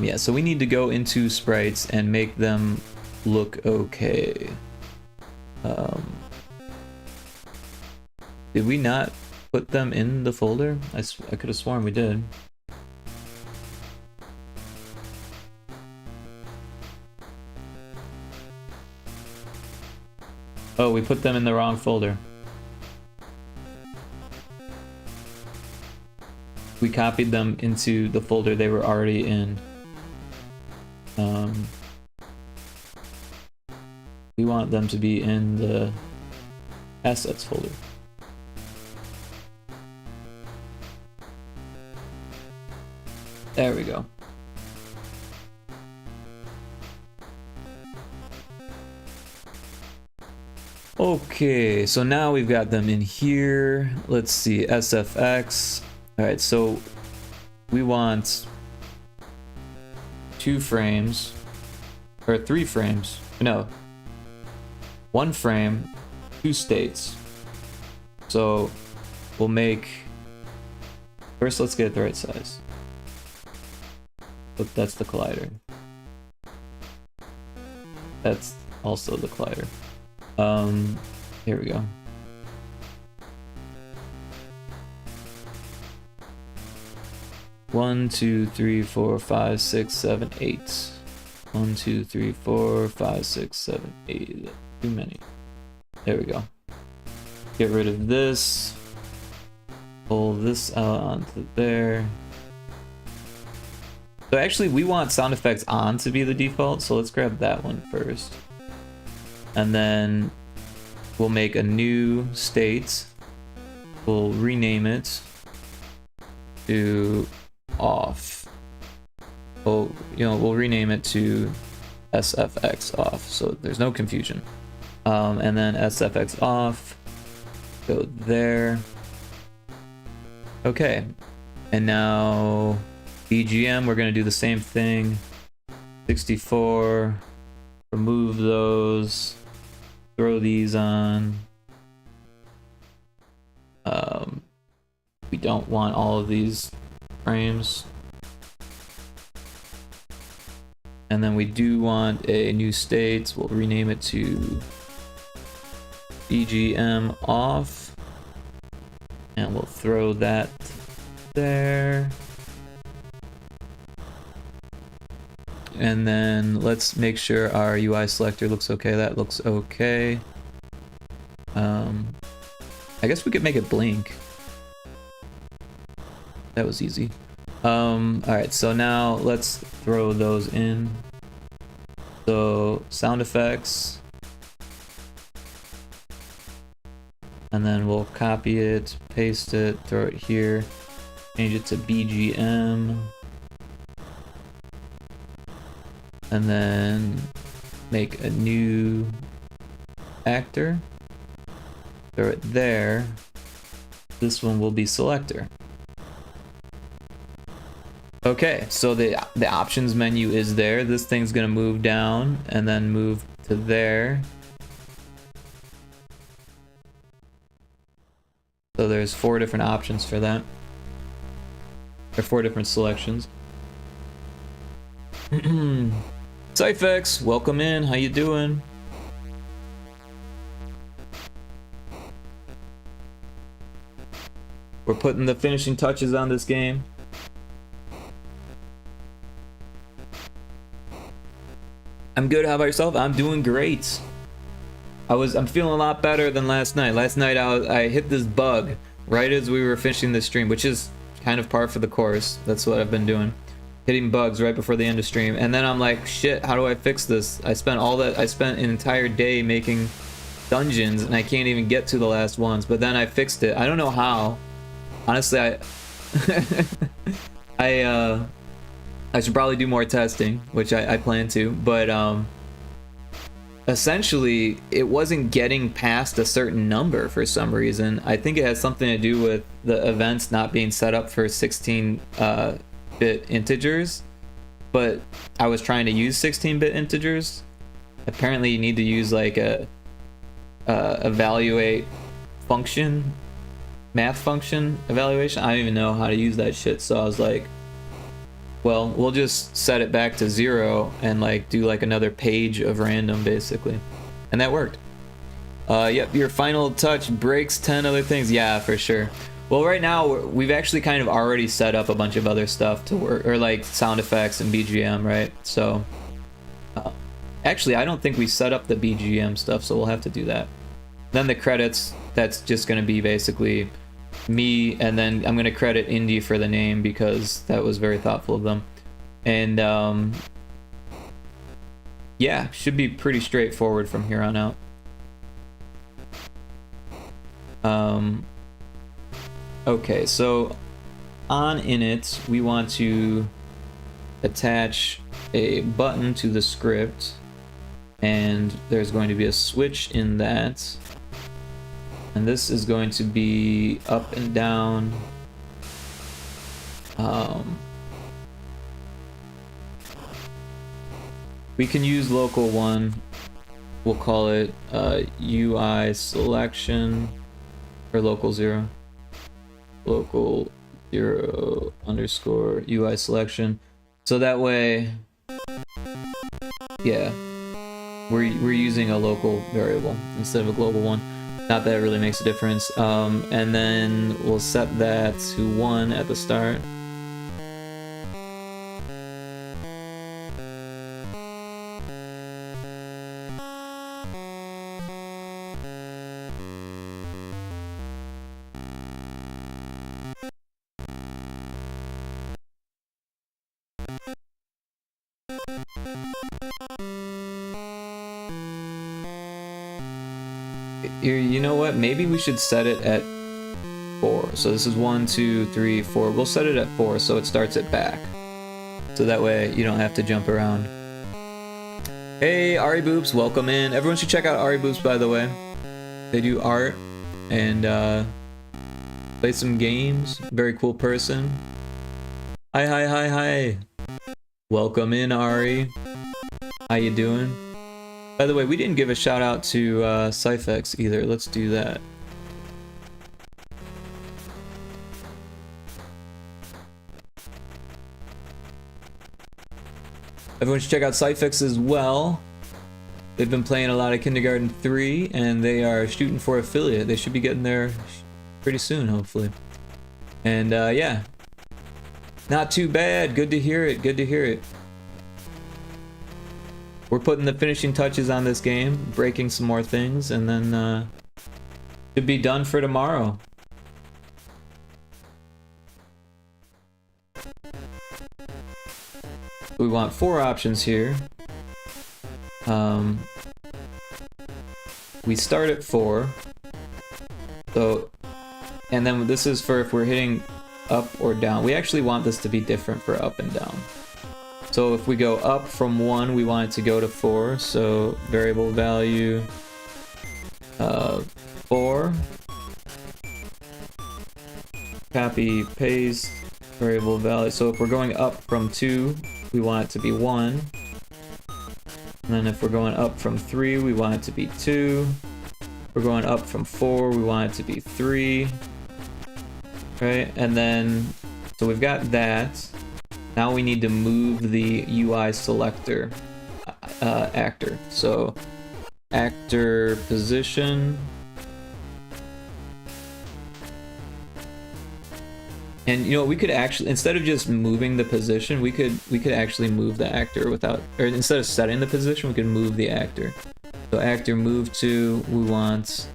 Yeah, so we need to go into sprites and make them look okay. Did we not put them in the folder? I could have sworn we did. Oh, we put them in the wrong folder. We copied them into the folder they were already in. We want them to be in the assets folder. There we go. Okay, so now we've got them in here. Let's see, SFX. All right, so we want 2 frames, or 3 frames. No, 1 frame, 2 states. So we'll make... First, let's get it the right size. But that's the collider. That's also the collider. Here we go. One, two, three, four, five, six, seven, eight. 1, 2, 3, 4, 5, 6, 7, 8. Too many. There we go. Get rid of this. Pull this out onto there. So actually we want sound effects on to be the default, so let's grab that one first. And then we'll make a new state. We'll rename it to off. Well, you know, we'll rename it to SFX off, so there's no confusion. And then SFX off, go there. Okay, and now BGM, we're gonna do the same thing. 64, remove those, throw these on. We don't want all of these frames. And then we do want a new state. We'll rename it to BGM off. And we'll throw that there. And then let's make sure our UI selector looks okay. That looks okay. I guess we could make it blink. That was easy. Alright, so now let's throw those in. So, sound effects. And then we'll copy it, paste it, throw it here. Change it to BGM. And then make a new actor. Throw it there. This one will be selector. Okay, so the options menu is there. This thing's gonna move down and then move to there. So there's 4 different options for that. There are 4 different selections. Cyphex, welcome in. How you doing? We're putting the finishing touches on this game. I'm good. How about yourself? I'm doing great. I'm feeling a lot better than last night. Last night I hit this bug right as we were finishing the stream, which is kind of par for the course. That's what I've been doing, hitting bugs right before the end of stream. And then I'm like, shit, how do I fix this? I spent an entire day making dungeons and I can't even get to the last ones. But then I fixed it. I don't know how. Honestly, I should probably do more testing, which I plan to, but essentially it wasn't getting past a certain number for some reason. I think it has something to do with the events not being set up for 16-bit integers, but I was trying to use 16-bit integers. Apparently you need to use like a evaluate function, math function evaluation. I don't even know how to use that shit, so I was like, well, we'll just set it back to 0 and like do like another page of random basically. And that worked. Yep, your final touch breaks 10 other things. Yeah, for sure. Well, right now we've actually kind of already set up a bunch of other stuff to work, or like sound effects and BGM, right? So actually I don't think we set up the BGM stuff, so we'll have to do that. Then the credits, that's just going to be basically me, and then I'm gonna credit Indie for the name because that was very thoughtful of them. And yeah, should be pretty straightforward from here on out. Okay, so on init we want to attach a button to the script, and there's going to be a switch in that. And this is going to be up and down. We can use local 1. We'll call it UI selection, or local 0. local 0 underscore UI selection. So that way, yeah, we're using a local variable instead of a global one. Not that it really makes a difference. And then we'll set that to 1 at the start. You know what? Maybe we should set it at 4. So this is 1, 2, 3, 4. We'll set it at 4 so it starts at back. So that way you don't have to jump around. Hey, Ari Boops, welcome in. Everyone should check out Ari Boops, by the way. They do art and play some games. Very cool person. Hi, hi, hi, hi. Welcome in, Ari. How you doing? By the way, we didn't give a shout out to Cyphex either. Let's do that. Everyone should check out Cyphex as well. They've been playing a lot of Kindergarten 3 and they are shooting for affiliate. They should be getting there pretty soon, hopefully. And yeah, not too bad. Good to hear it. Good to hear it. We're putting the finishing touches on this game, breaking some more things, and then should be done for tomorrow. We want 4 options here. We start at 4. So, and then this is for if we're hitting up or down. We actually want this to be different for up and down. So if we go up from 1, we want it to go to 4. So variable value 4. Copy, paste, variable value. So if we're going up from 2, we want it to be 1. And then if we're going up from 3, we want it to be 2. If we're going up from 4, we want it to be 3. Right? And then, so we've got that. Now we need to move the UI selector actor. So actor position. And you know, we could actually, instead of just moving the position, we could actually move the actor without, or instead of setting the position, we could move the actor. So actor move to, we want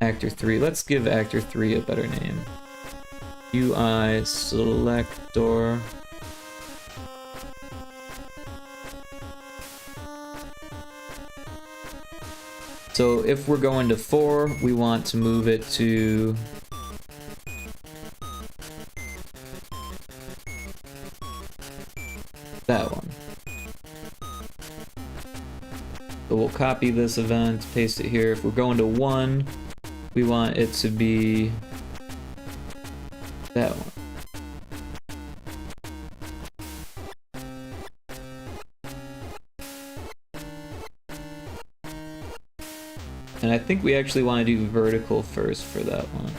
actor 3. Let's give actor 3 a better name. UI selector. So if we're going to 4, we want to move it to that one. So we'll copy this event, paste it here. If we're going to 1, we want it to be that one. And I think we actually want to do vertical first for that one.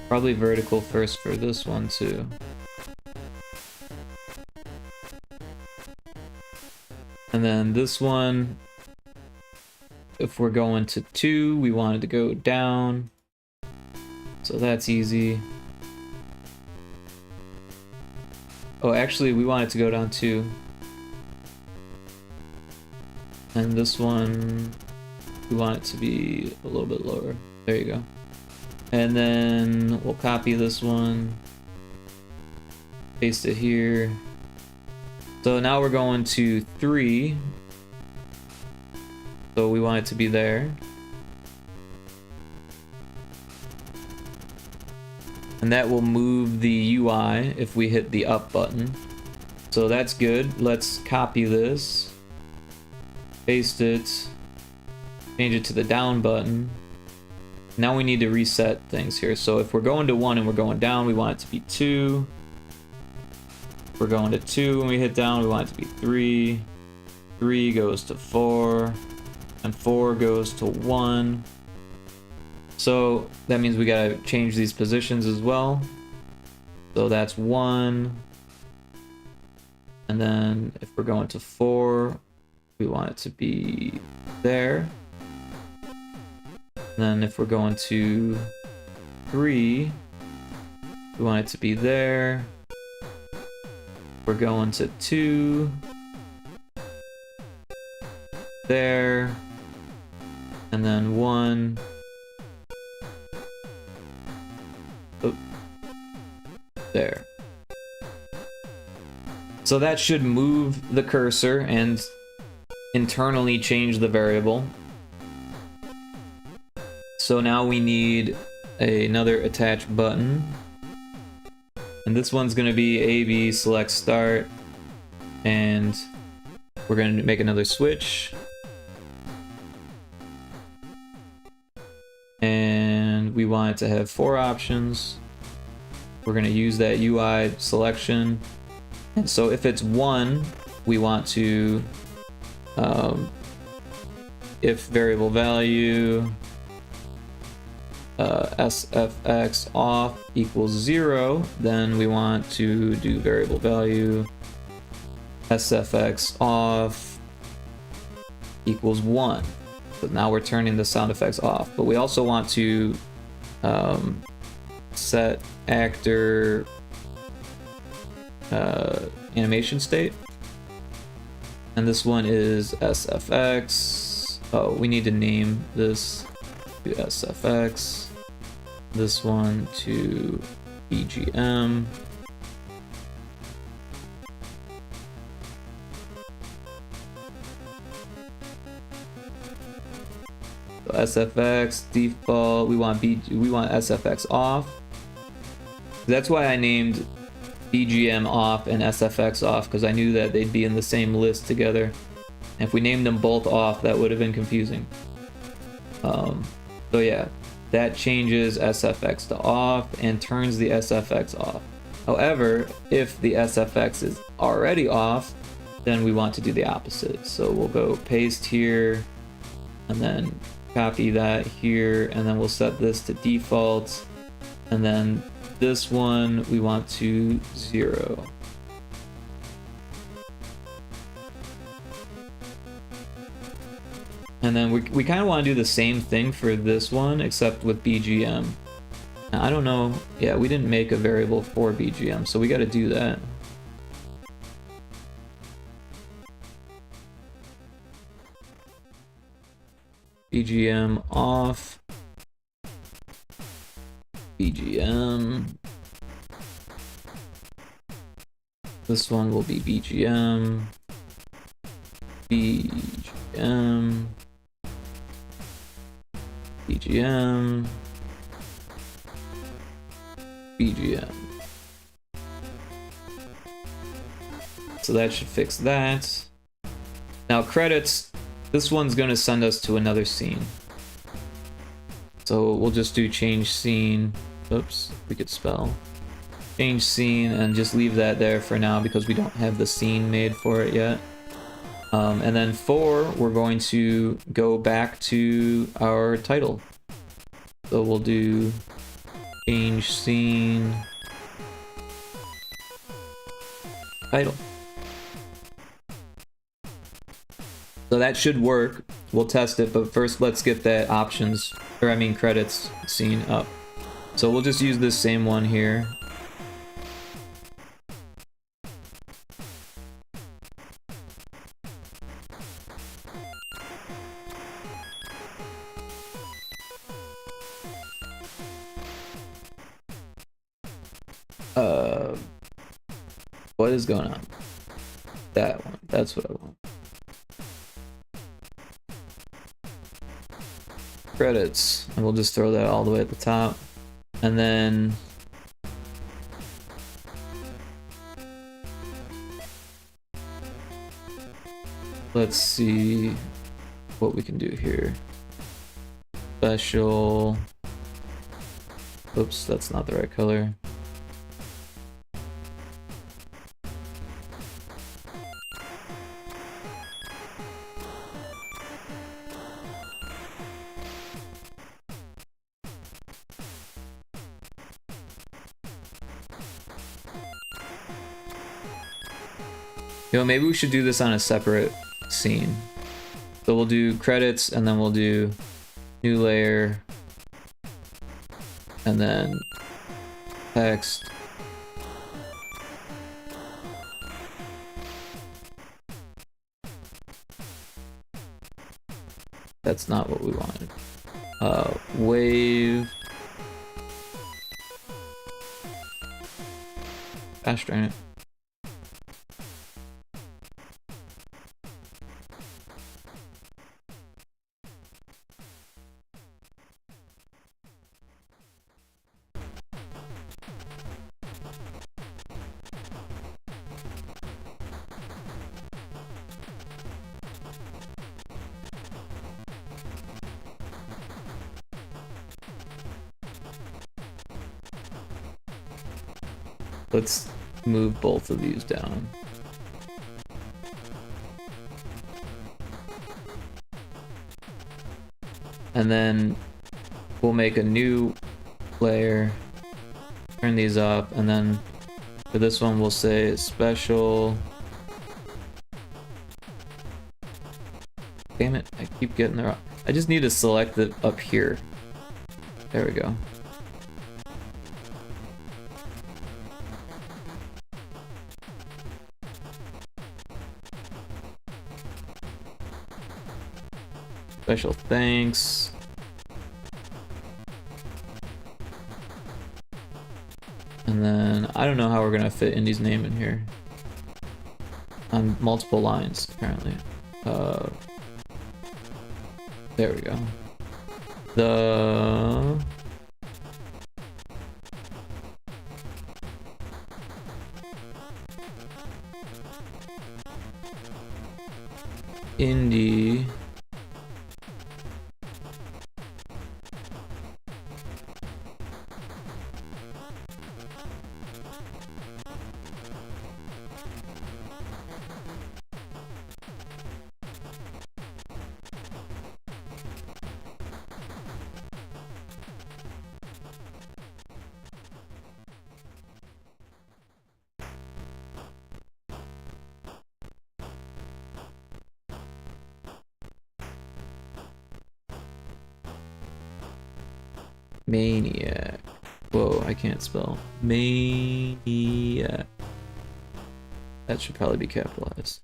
Probably vertical first for this one too. And then this one, if we're going to 2, we want it to go down. So that's easy. Oh, actually, we want it to go down 2. And this one, we want it to be a little bit lower. There you go. And then we'll copy this one, paste it here. So now we're going to 3. So we want it to be there. And that will move the UI if we hit the up button. So that's good. Let's copy this, paste it, change it to the down button. Now we need to reset things here. So if we're going to 1 and we're going down, we want it to be 2. If we're going to 2 and we hit down, we want it to be 3. 3 goes to 4. And 4 goes to 1. So that means we gotta change these positions as well. So that's 1. And then if we're going to 4, we want it to be there. And then if we're going to 3, we want it to be there. We're going to 2, there, and then 1. Oh, there. So that should move the cursor and internally change the variable. So now we need another attach button. And this one's going to be AB select start. And we're going to make another switch. And we want it to have 4 options. We're going to use that UI selection. And so if it's 1, we want to if variable value sfx off equals 0, then we want to do variable value sfx off equals 1. So now we're turning the sound effects off. But we also want to set actor animation state. And this one is sfx. Oh, we need to name this to sfx. This one to BGM. So SFX default. We want SFX off. That's why I named BGM off and SFX off, because I knew that they'd be in the same list together. And if we named them both off, that would have been confusing. So yeah, that changes SFX to off and turns the SFX off. However, if the SFX is already off, then we want to do the opposite. So we'll go paste here and then copy that here, and then we'll set this to default, and then this one we want to 0. And then we kind of want to do the same thing for this one, except with BGM. Now, I don't know. Yeah, we didn't make a variable for BGM, so we got to do that. BGM off. BGM. This one will be BGM. BGM. BGM. BGM. So that should fix that. Now credits, this one's going to send us to another scene. So we'll just do change scene. Oops, we could spell. Change scene and just leave that there for now because we don't have the scene made for it yet. And then 4, we're going to go back to our title. So we'll do change scene title. So that should work. We'll test it, but first let's get that options, or I mean credits scene up. So we'll just use this same one here. What is going on? That one. That's what I want. Credits. And we'll just throw that all the way at the top. And then let's see what we can do here. Special. Oops, that's not the right color. You know, maybe we should do this on a separate scene. So we'll do credits, and then we'll do new layer, and then text. That's not what we wanted. Wave. Gosh darn it. Let's move both of these down. And then we'll make a new layer, turn these up, and then for this one we'll say special. Damn it, I keep getting there. I just need to select it up here. There we go. Special thanks. And then I don't know how we're gonna fit Indy's name in here. On multiple lines, apparently. There we go. The Indy Maniac. Whoa, I can't spell. Maniac. That should probably be capitalized.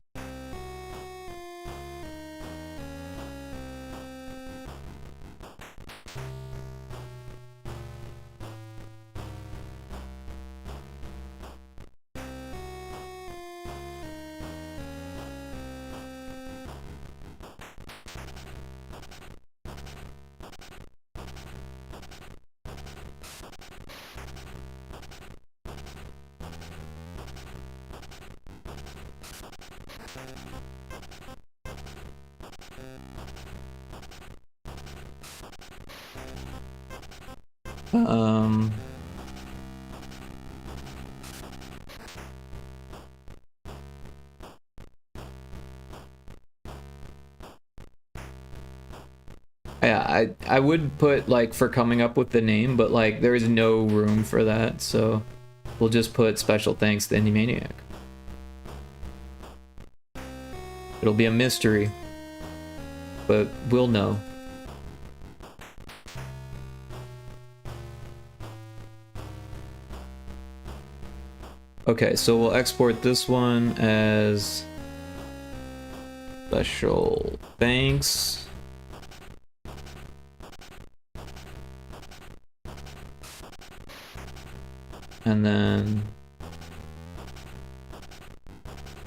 Yeah, I would put like for coming up with the name, but like there is no room for that, so we'll just put special thanks to Indie Maniac. It'll be a mystery, but we'll know. Okay, so we'll export this one as special thanks. And then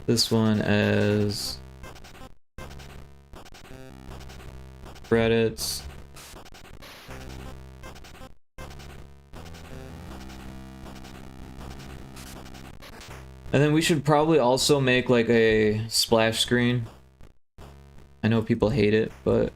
this one as credits. And then we should probably also make like a splash screen. I know people hate it, but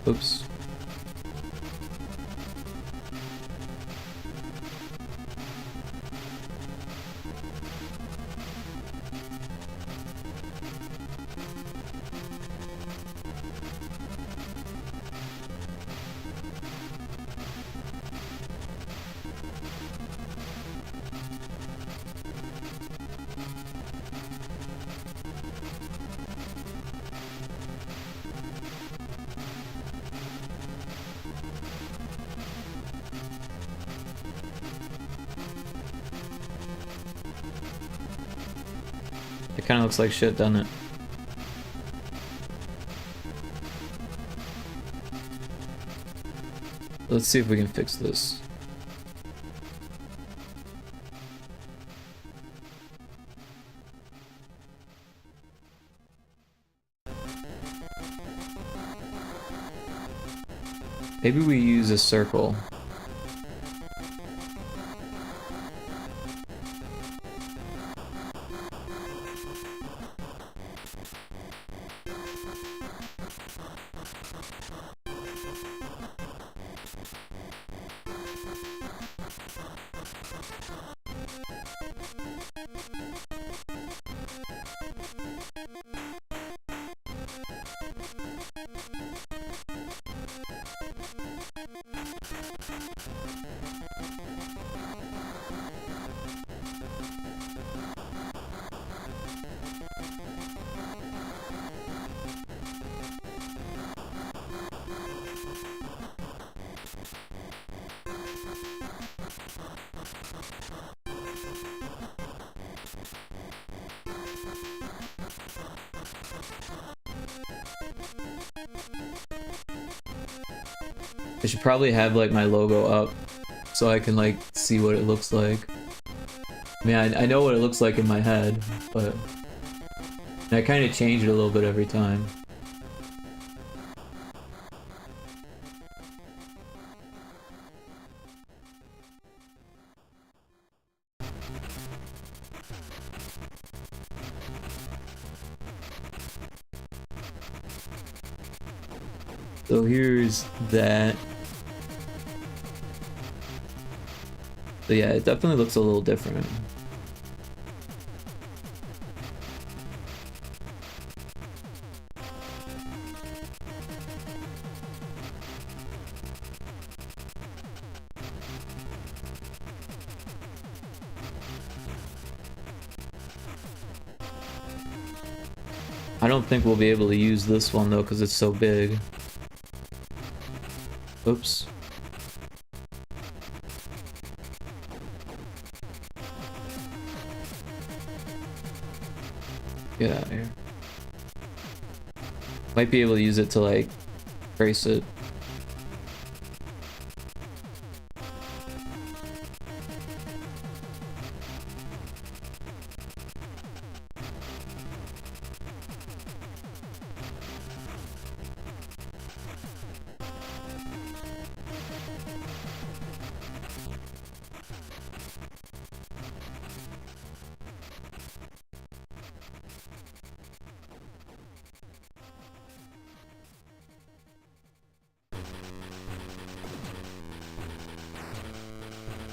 Oops. It kind of looks like shit, doesn't it? Let's see if we can fix this. Maybe we use a circle. I should probably have like my logo up so I can like see what it looks like. I mean, I know what it looks like in my head, but I kind of change it a little bit every time. So here's that. So yeah, it definitely looks a little different. I don't think we'll be able to use this one though because it's so big. Oops. Get out of here. Might be able to use it to like trace it.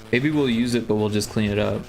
Maybe we'll use it, but we'll just clean it up.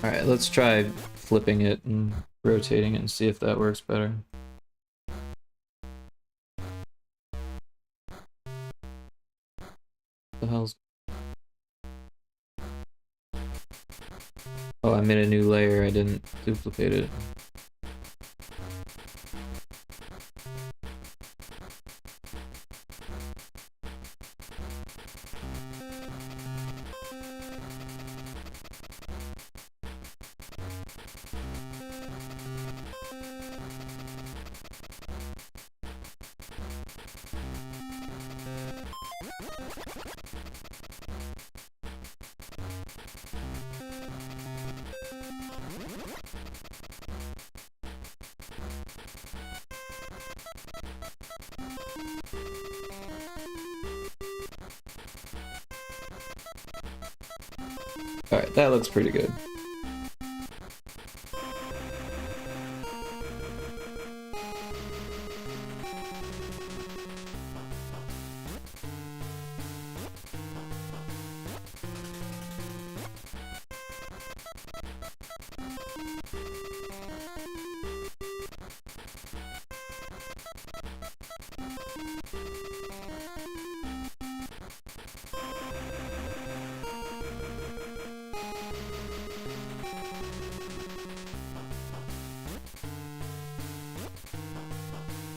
Alright, let's try flipping it and rotating it and see if that works better. The hell's... Oh, I made a new layer, I didn't duplicate it. Alright, that looks pretty good.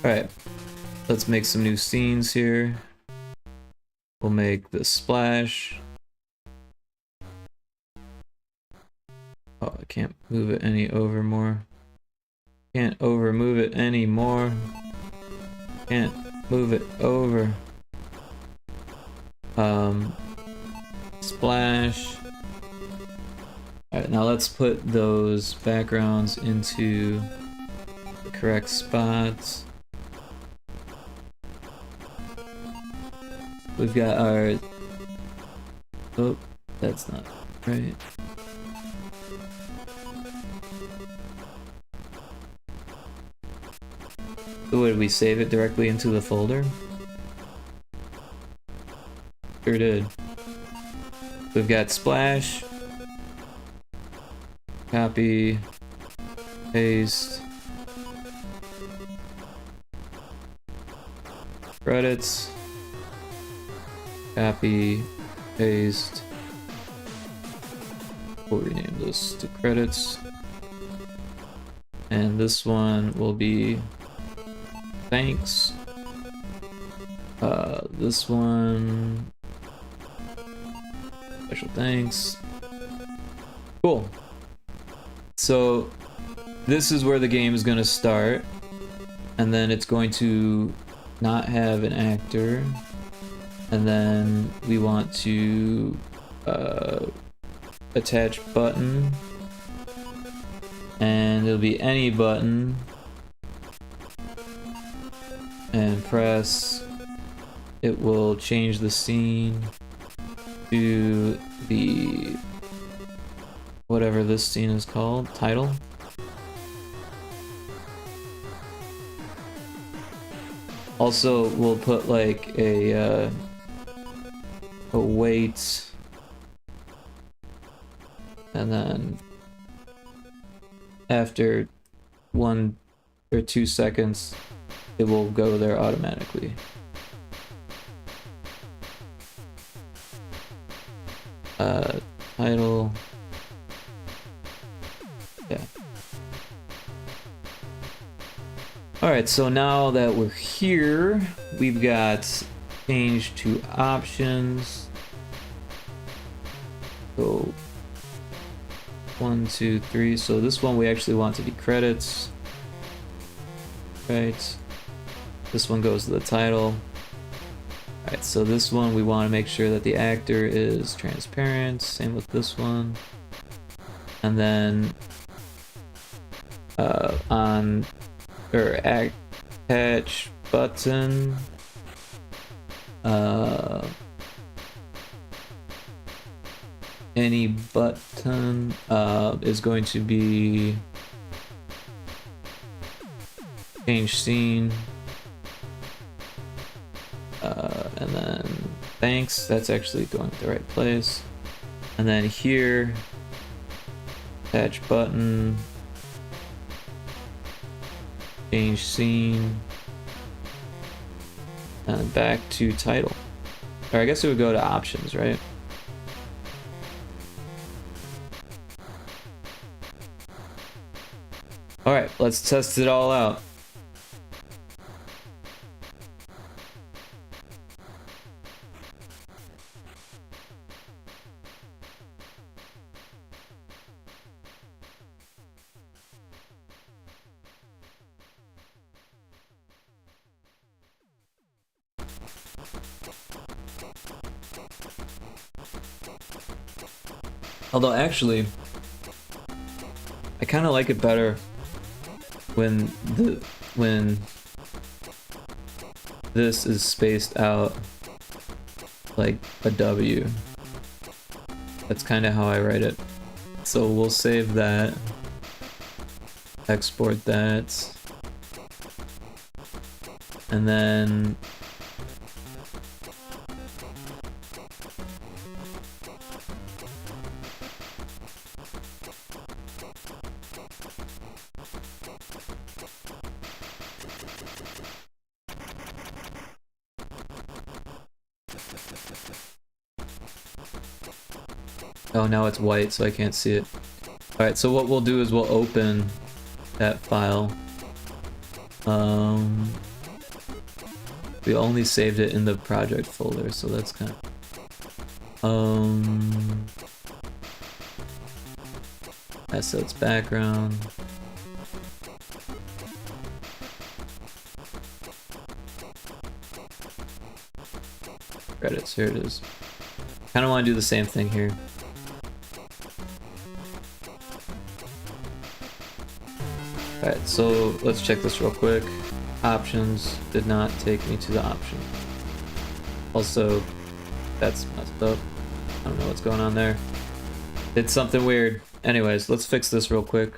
Alright, let's make some new scenes here. We'll make the splash. Oh, I can't move it any over more. Can't over move it anymore. Can't move it over. Splash. Alright, now let's put those backgrounds into the correct spots. We've got our... Oh, that's not right. So would we save it directly into the folder? Sure did. We've got splash. Copy. Paste. Credits. Copy, paste. We'll rename this to credits. And this one will be thanks. This one, special thanks. Cool. So this is where the game is going to start. And then it's going to not have an actor. And then we want to attach button, and it'll be any button, and press. It will change the scene to the whatever this scene is called, title. Also, we'll put like a wait, and then after 1 or 2 seconds, it will go there automatically. Title. Yeah. Alright, so now that we're here, we've got change to options. So 1, 2, 3. So this one we actually want to be credits. Right. This one goes to the title. Alright, so this one we want to make sure that the actor is transparent. Same with this one. And then on or attach button, any button is going to be change scene, and then thanks, that's actually going to the right place. And then here, attach button, change scene, and back to title. Or I guess it would go to options, right? Alright, let's test it all out. Although actually, I kind of like it better when this is spaced out like a W. That's kind of how I write it. So we'll save that, export that, and then oh, now it's white, so I can't see it. Alright, so what we'll do is we'll open that file. We only saved it in the project folder, so that's kind of... assets background. Credits, here it is. Kind of want to do the same thing here. Alright, so let's check this real quick. Options did not take me to the option. Also, that's messed up. I don't know what's going on there. Did something weird. Anyways, let's fix this real quick.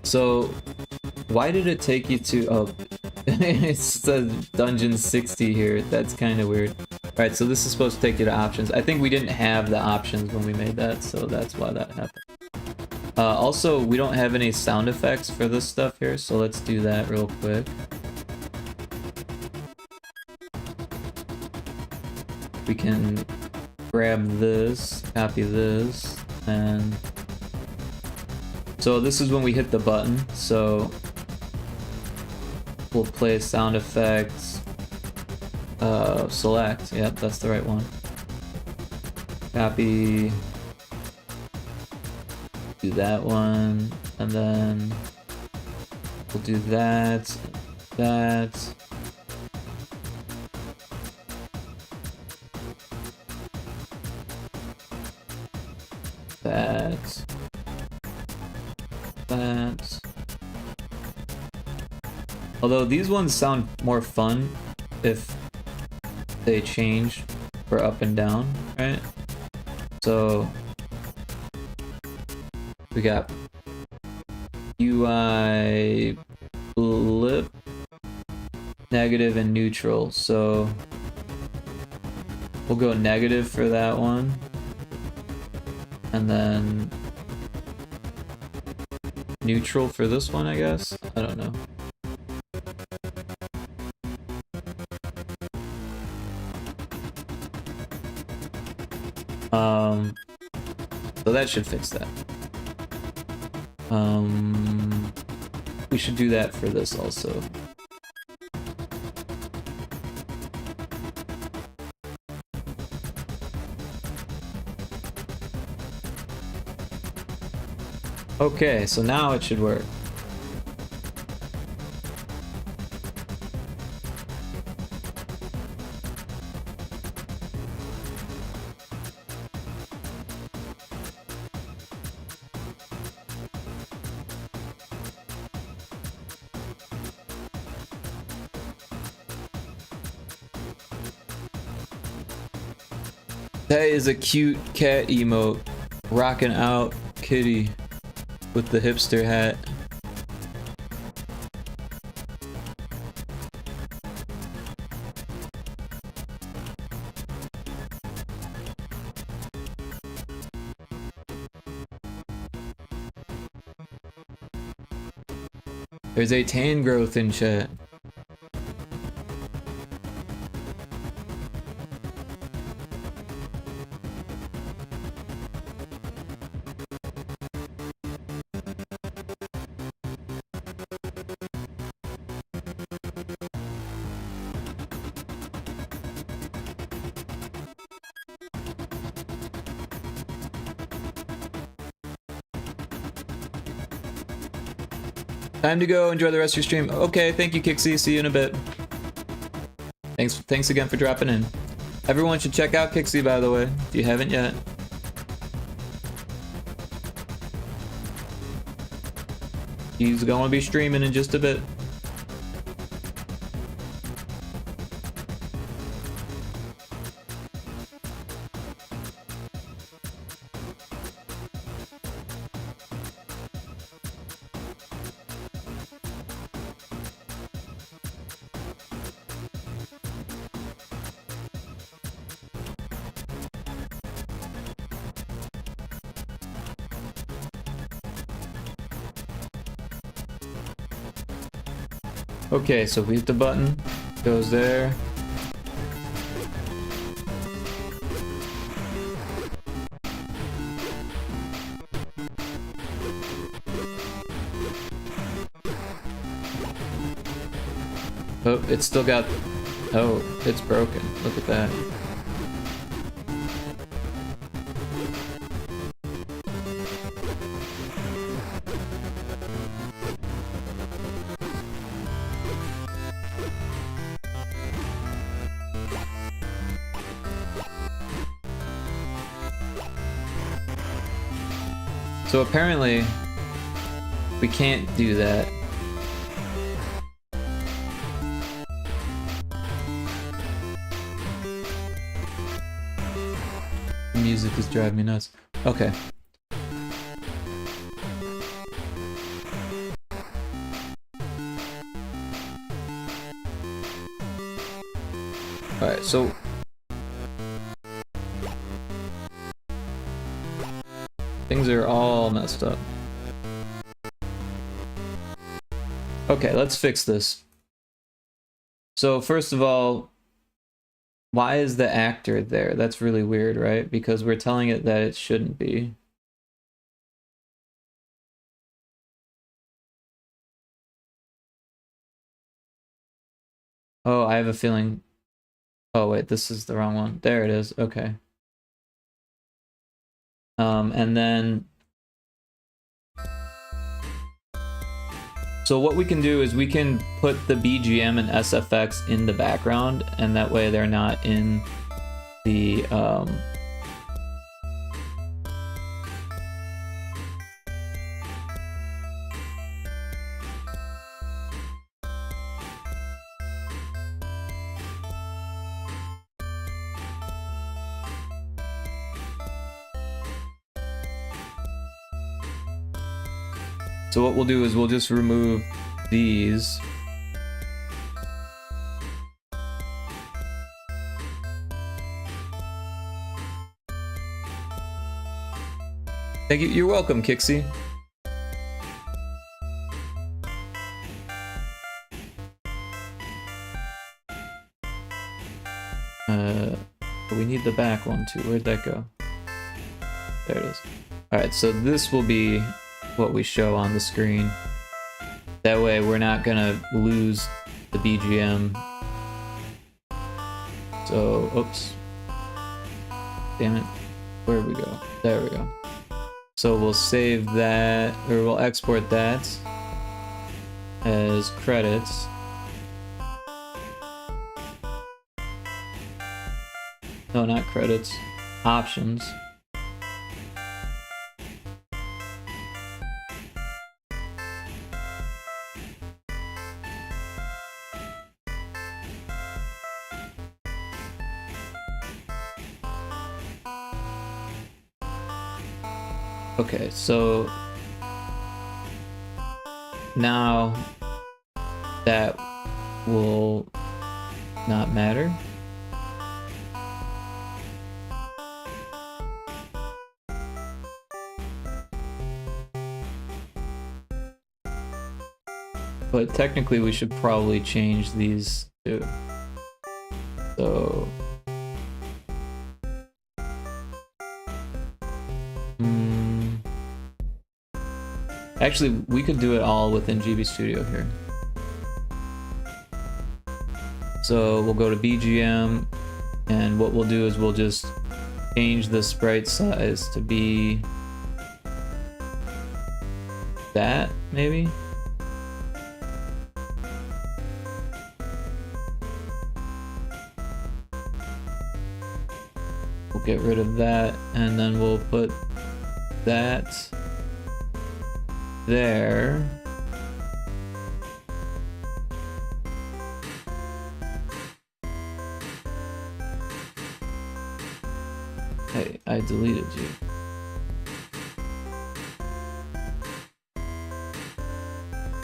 So, why did it take you to, oh, it says dungeon 60 here, that's kind of weird. Alright, so this is supposed to take you to options. I think we didn't have the options when we made that, so that's why that happened. Also, we don't have any sound effects for this stuff here, so let's do that real quick. We can grab this, copy this, and... so this is when we hit the button, so we'll play sound effects. Select. Yep, that's the right one. Copy. Do that one, and then we'll do that. That. That. That. Although these ones sound more fun if they change for up and down, right? So we got UI blip, negative, and neutral. So we'll go negative for that one. And then neutral for this one, I guess? I don't know. So that should fix that. We should do that for this also. Okay, so now it should work. That is a cute cat emote. Rocking out kitty with the hipster hat. There's a tan growth in chat. Time to go. Enjoy the rest of your stream. Okay, thank you, Kixie. See you in a bit. Thanks again for dropping in. Everyone should check out Kixie, by the way, if you haven't yet. He's going to be streaming in just a bit. Okay, so we hit the button, goes there. Oh, it's still got... Oh, it's broken. Look at that. So apparently, we can't do that. The music is driving me nuts. Okay. Alright, so... things are all messed up. Okay, let's fix this. So first of all, why is the actor there? That's really weird, right? Because we're telling it that it shouldn't be. Oh, I have a feeling. Oh wait, this is the wrong one. There it is. Okay. And then, so what we can do is we can put the BGM and SFX in the background, and that way they're not in the so what we'll do is we'll just remove these. Thank you. You're welcome, Kixie. We need the back one too. Where'd that go? There it is. Alright, so this will be what we show on the screen. That way we're not gonna lose the BGM. So, oops. Damn it. Where'd we go? There we go. So we'll save that, or we'll export that as credits. No, not credits. Options. Okay, so now that will not matter. But technically we should probably change these too. So actually, we could do it all within GB Studio here. So we'll go to BGM, and what we'll do is we'll just change the sprite size to be that, maybe? We'll get rid of that, and then we'll put that there. Hey, I deleted you.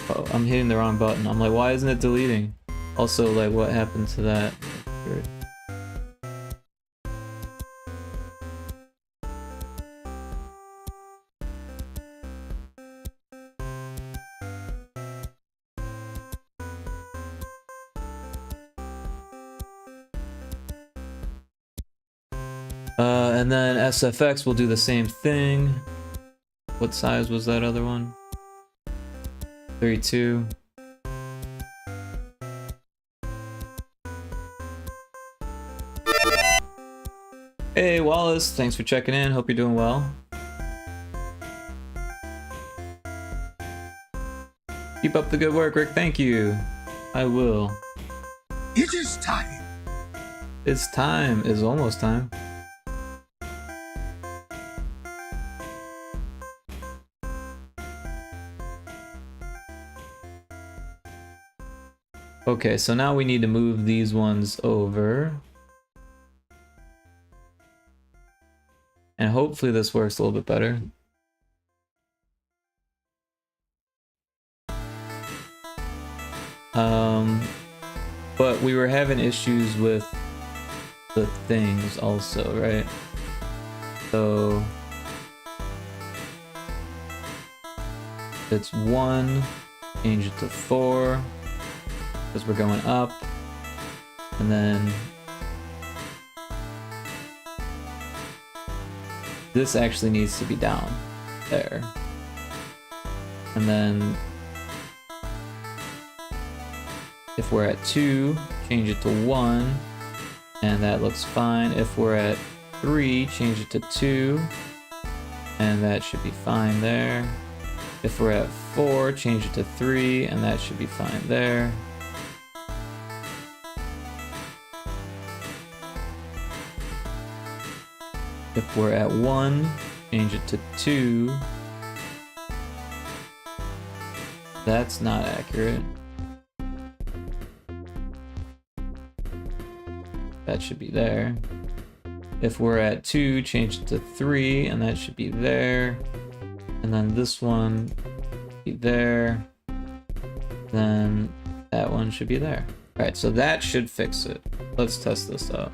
Oh, I'm hitting the wrong button. I'm like, why isn't it deleting? Also, like, what happened to that? And then SFX will do the same thing. What size was that other one? 32. Hey Wallace, thanks for checking in. Hope you're doing well. Keep up the good work, Rick. Thank you. I will. It is time. It's time. It's almost time. Okay, so now we need to move these ones over. And hopefully this works a little bit better. But we were having issues with the things also, right? So it's 1, change it to 4. Because we're going up, and then this actually needs to be down there, and then If we're at 2, change it to 1, and that looks fine. If we're at 3, change it to 2, and that should be fine there. If we're at 4, change it to 3, and that should be fine there. If we're at 1, change it to 2. That's not accurate. That should be there. If we're at 2, change it to 3, and that should be there. And then this one be there. Then that one should be there. Alright, so that should fix it. Let's test this out.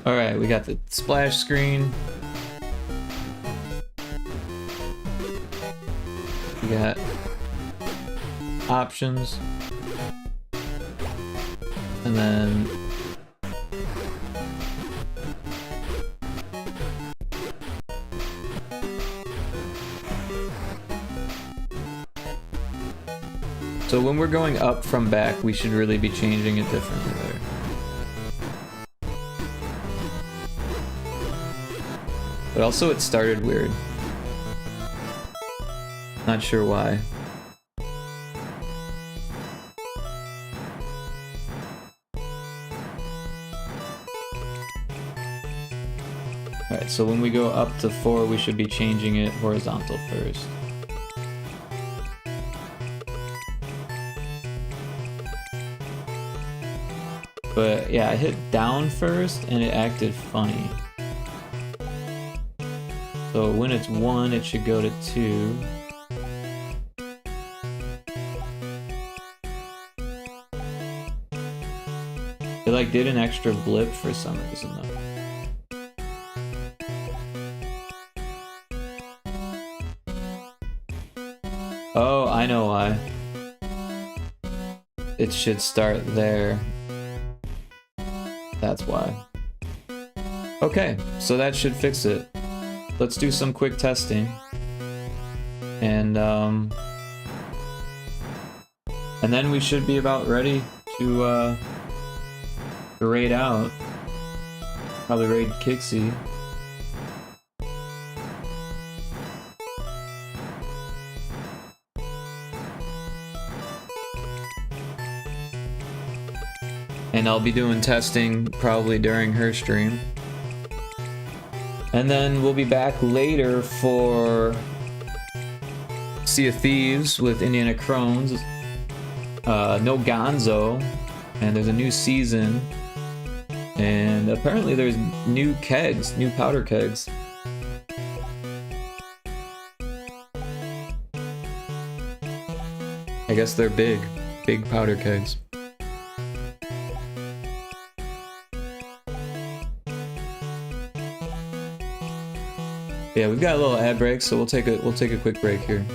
Alright, we got the splash screen. We got options. And then so when we're going up from back, we should really be changing it differently there. But also it started weird. Not sure why. Alright, so when we go up to 4, we should be changing it horizontal first. But yeah, I hit down first and it acted funny. So when it's 1, it should go to 2. It like did an extra blip for some reason though. Oh, I know why. It should start there. That's why. Okay, so that should fix it. Let's do some quick testing. And then we should be about ready to raid out. Probably raid Kixie. And I'll be doing testing probably during her stream. And then we'll be back later for Sea of Thieves with Indiana Crones. No Gonzo. And there's a new season. And apparently there's new kegs, new powder kegs. I guess they're big. Big powder kegs. Yeah, we've got a little ad break, so we'll take a quick break here.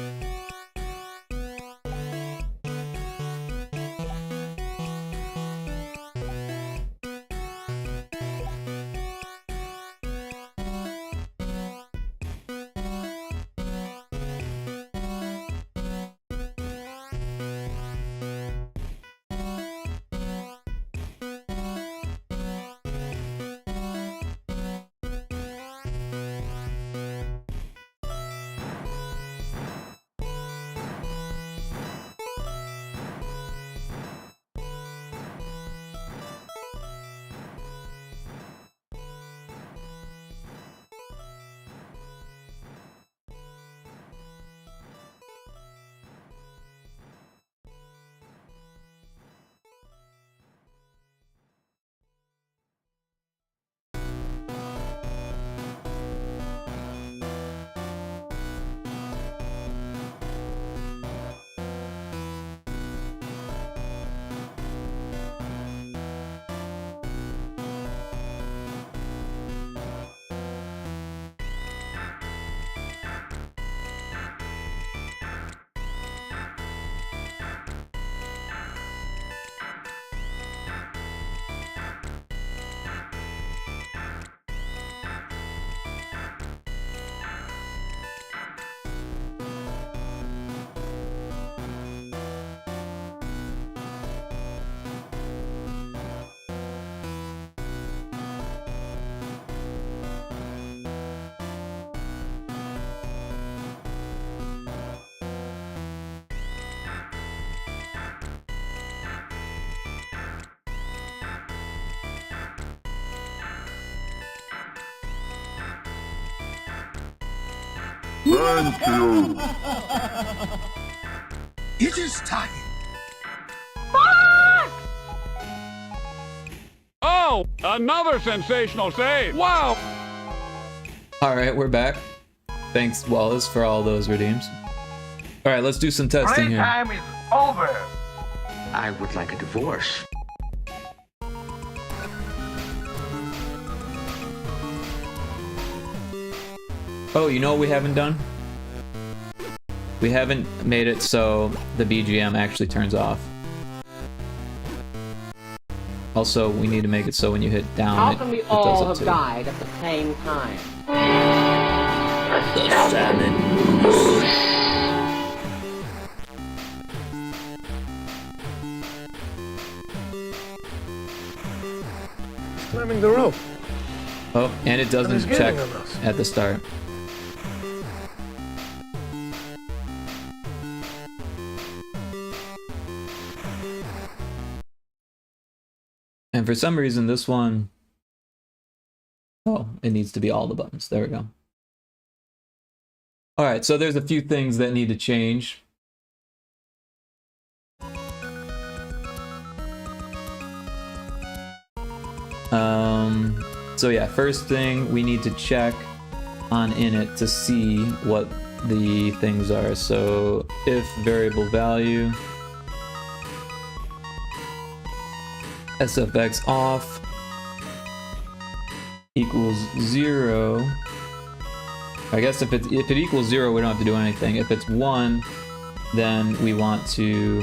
Thank you. It is time. Oh, another sensational save. Wow. All right, we're back. Thanks, Wallace, for all those redeems. All right, let's do some testing here. Playtime is over. I would like a divorce. Oh, you know what we haven't done? We haven't made it so the BGM actually turns off. Also, we need to make it so when you hit down, How can we it all does it have too. died at the same time? The salmon moose. Climbing the rope. Oh, and it doesn't It's check getting on us. at the start. And for some reason, this one... Oh, it needs to be all the buttons. There we go. Alright, so there's a few things that need to change. So yeah, first thing, we need to check on init to see what the things are. So if variable value sfx off equals 0. I guess if it equals 0, we don't have to do anything. If it's 1, then we want to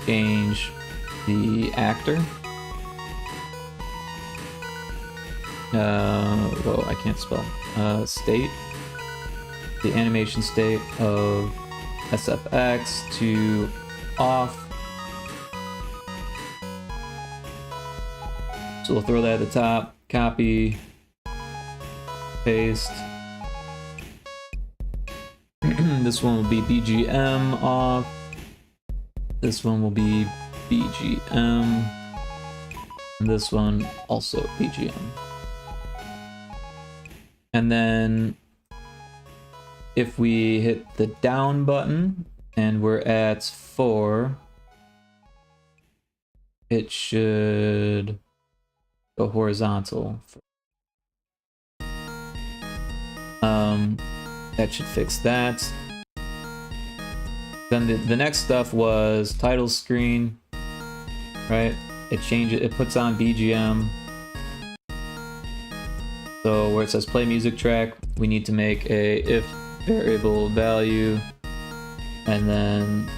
change the actor. Oh, I can't spell. State. The animation state of sfx to off. So we'll throw that at the top. Copy. Paste. This one will be BGM off. This one will be BGM. And this one also BGM. And then if we hit the down button and we're at 4, it should go horizontal. That should fix that. Then the next stuff was title screen, right? It changes, it puts on BGM. So where it says play music track, we need to make a if variable value, and then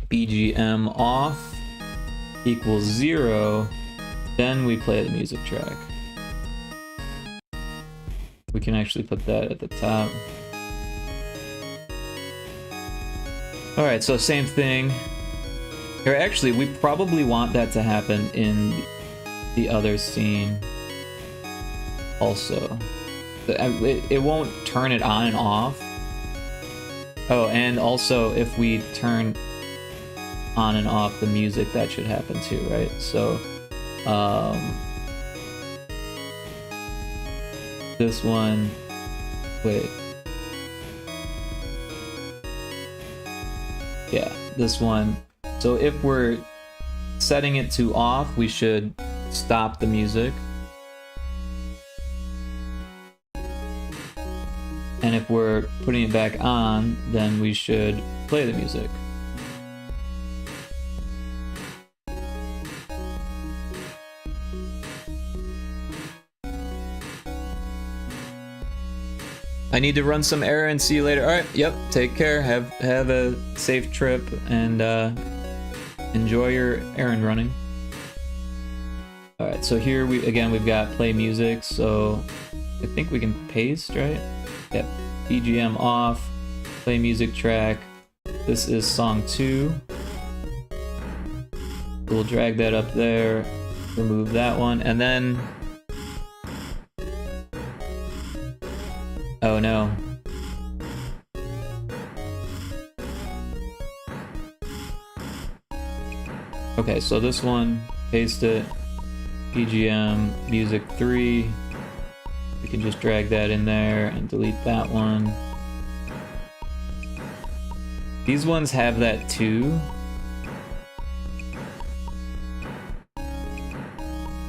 BGM off equals 0, then we play the music track. We can actually put that at the top. Alright, so same thing. Or actually, we probably want that to happen in the other scene also. It won't turn it on and off. Oh, and also if we turn on and off the music, that should happen too, right? So, this one, wait. Yeah, this one. So if we're setting it to off, we should stop the music. And if we're putting it back on, then we should play the music. I need to run some errands. See you later. All right. Yep. Take care. Have a safe trip and enjoy your errand running. All right. So here we've got play music. So I think we can paste, right? Yep. BGM off. Play music track. This is song 2. We'll drag that up there. Remove that one, and then. Oh no. Okay, so this one, paste it, BGM, music 3. We can just drag that in there and delete that one. These ones have that too.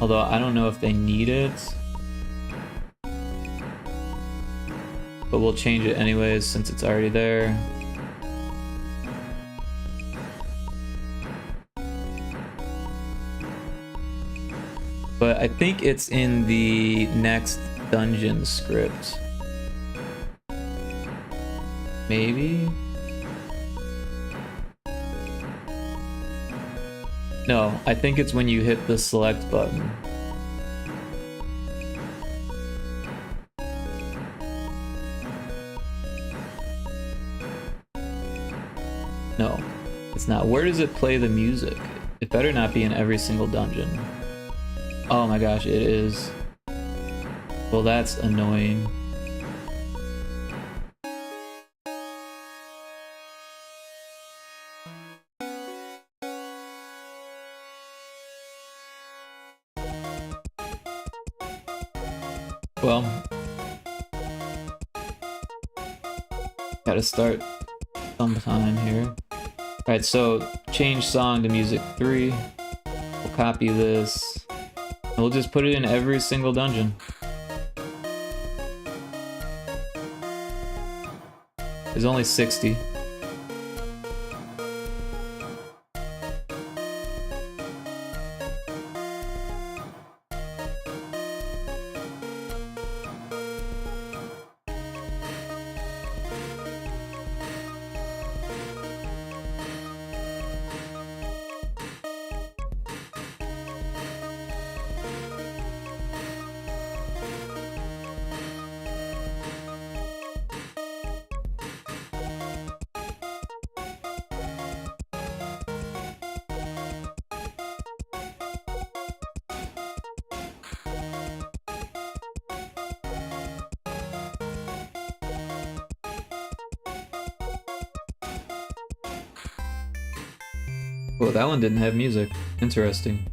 Although I don't know if they need it. But we'll change it anyways since it's already there. But I think it's in the next dungeon script. Maybe? No, I think it's when you hit the select button. No, it's not. Where does it play the music? It better not be in every single dungeon. Oh my gosh, it is. Well, that's annoying. Well, gotta start sometime here. Alright, so change song to music 3. We'll copy this. And we'll just put it in every single dungeon. There's only 60. Well, that one didn't have music. Interesting.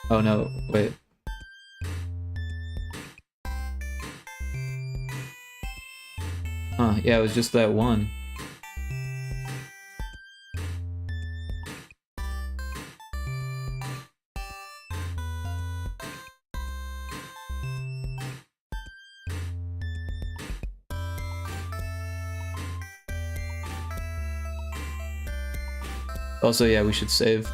Oh no, wait. Huh, yeah, it was just that one. Also, yeah, we should save.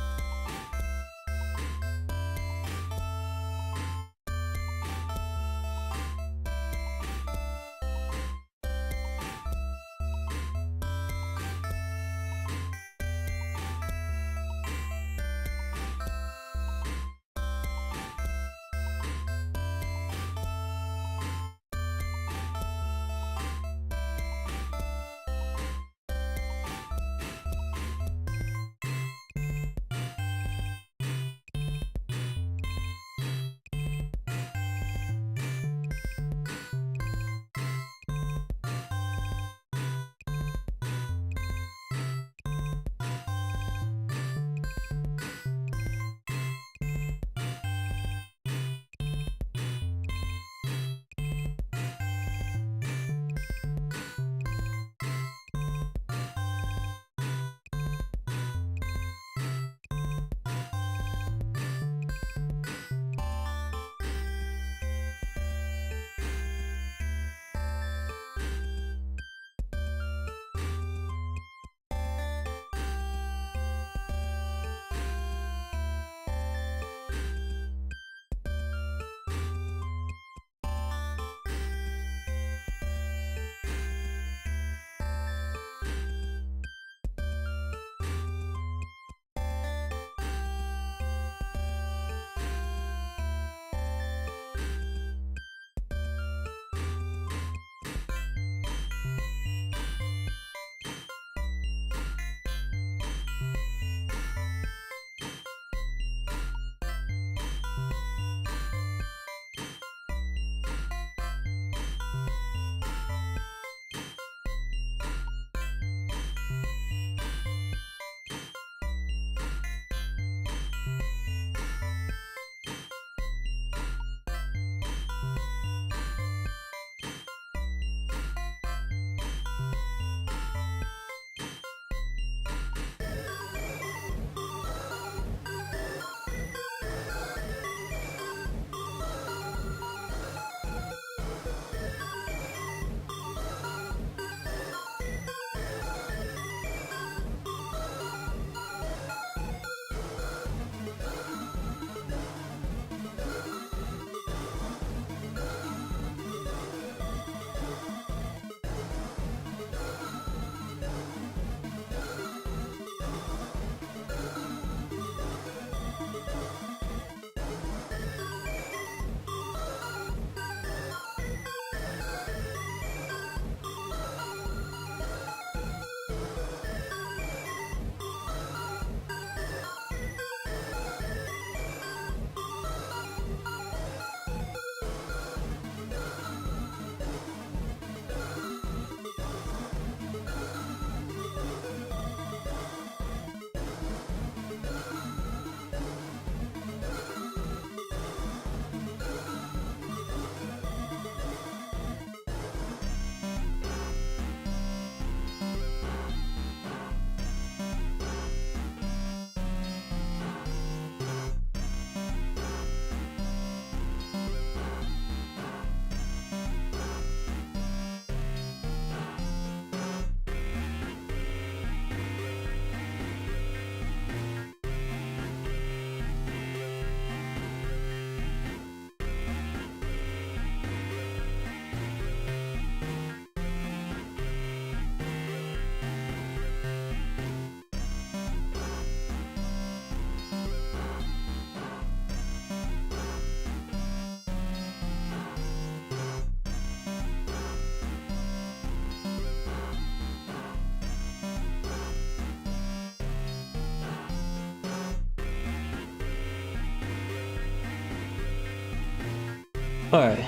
Alright.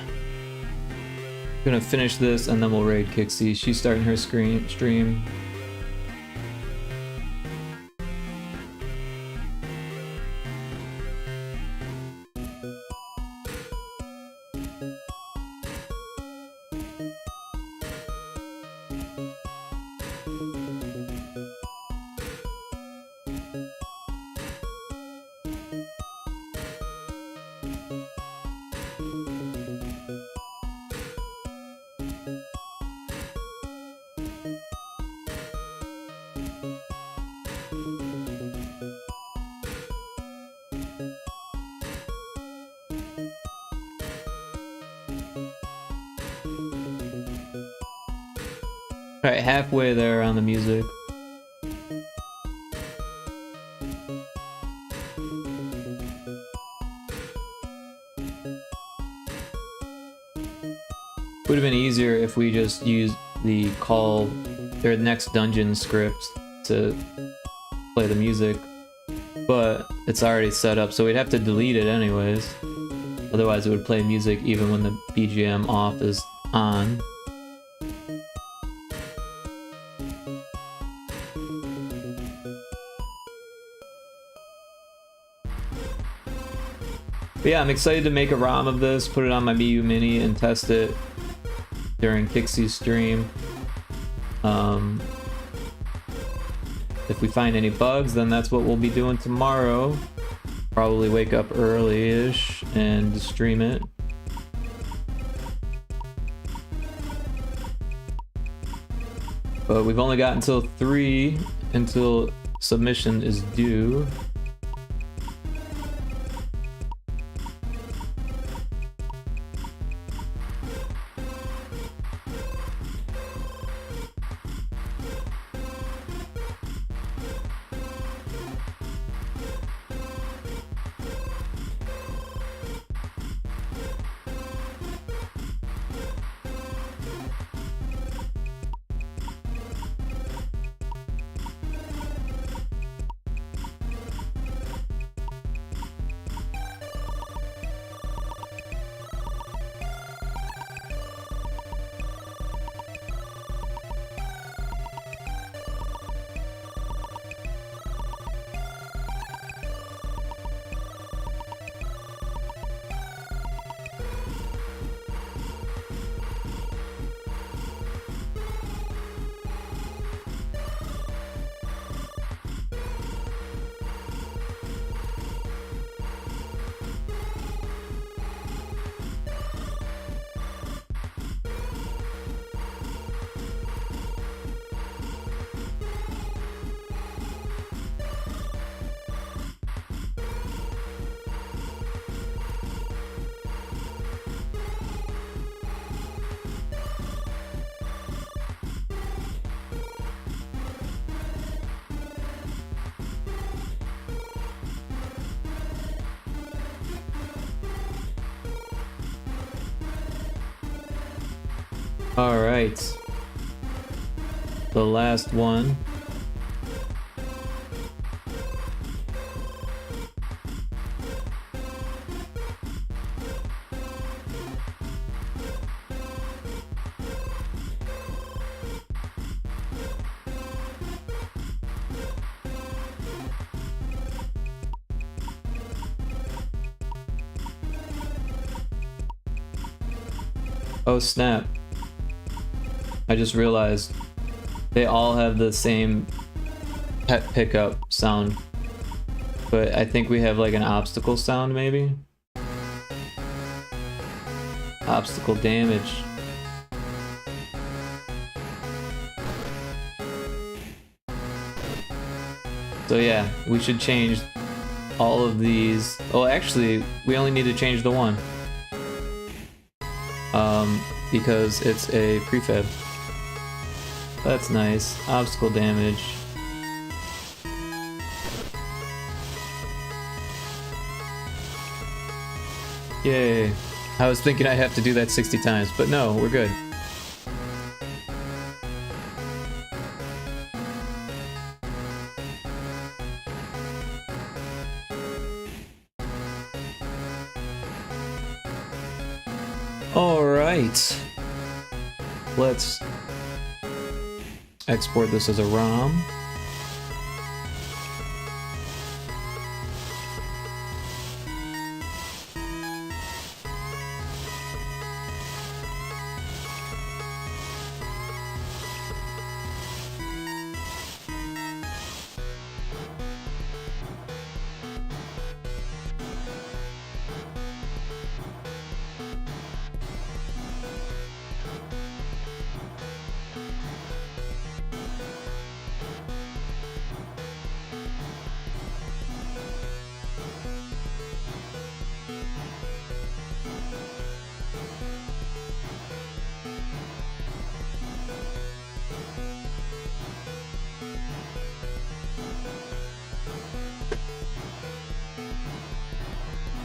Gonna finish this and then we'll raid Kixie. She's starting her stream. Alright, halfway there on the music. Would have been easier if we just used the call their next dungeon script to play the music, but it's already set up, so we'd have to delete it anyways. Otherwise it would play music even when the BGM off is on. But yeah, I'm excited to make a ROM of this, put it on my Miu Mini, and test it during Pixie's stream. If we find any bugs, then that's what we'll be doing tomorrow. Probably wake up early-ish and stream it. But we've only got until 3 until submission is due. Alright. The last one. Oh snap. I just realized they all have the same pet pickup sound, but I think we have like an obstacle sound maybe? Obstacle damage. So yeah, we should change all of these. Oh, actually, we only need to change the one. Because it's a prefab. That's nice. Obstacle damage. Yay. I was thinking I'd have to do that 60 times, but no, we're good. Alright. Let's export this as a ROM.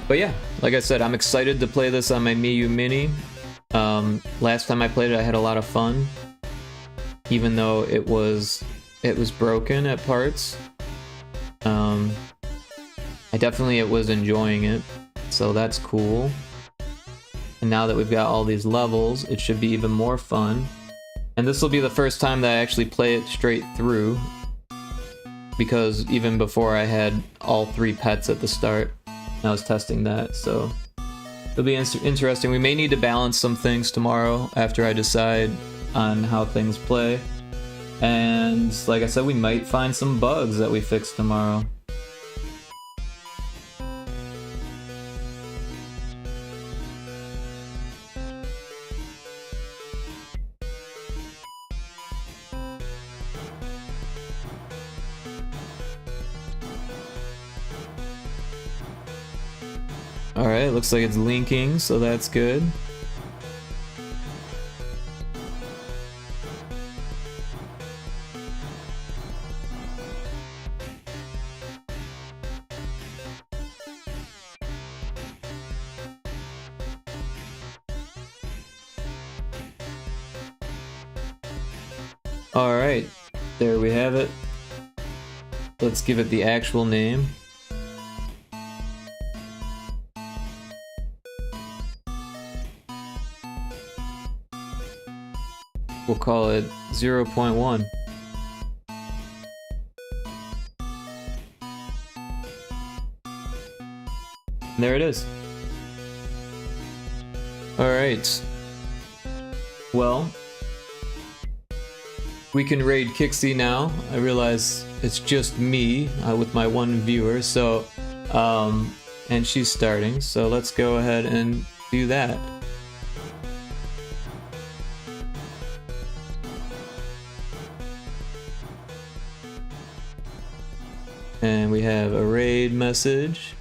But yeah, like I said, I'm excited to play this on my Miyu Mini. Last time I played it, I had a lot of fun, even though it was broken at parts. I definitely was enjoying it, so that's cool. And now that we've got all these levels, it should be even more fun. And this will be the first time that I actually play it straight through, because even before I had all 3 pets at the start, I was testing that, so it'll be interesting. We may need to balance some things tomorrow after I decide on how things play. And like I said, we might find some bugs that we fix tomorrow. Alright, looks like it's linking, so that's good. Alright, there we have it. Let's give it the actual name. We'll call it 0.1. And there it is. Alright. Well, we can raid Kixie now. I realize it's just me with my 1 viewer, so, and she's starting, so let's go ahead and do that. And we have a raid message.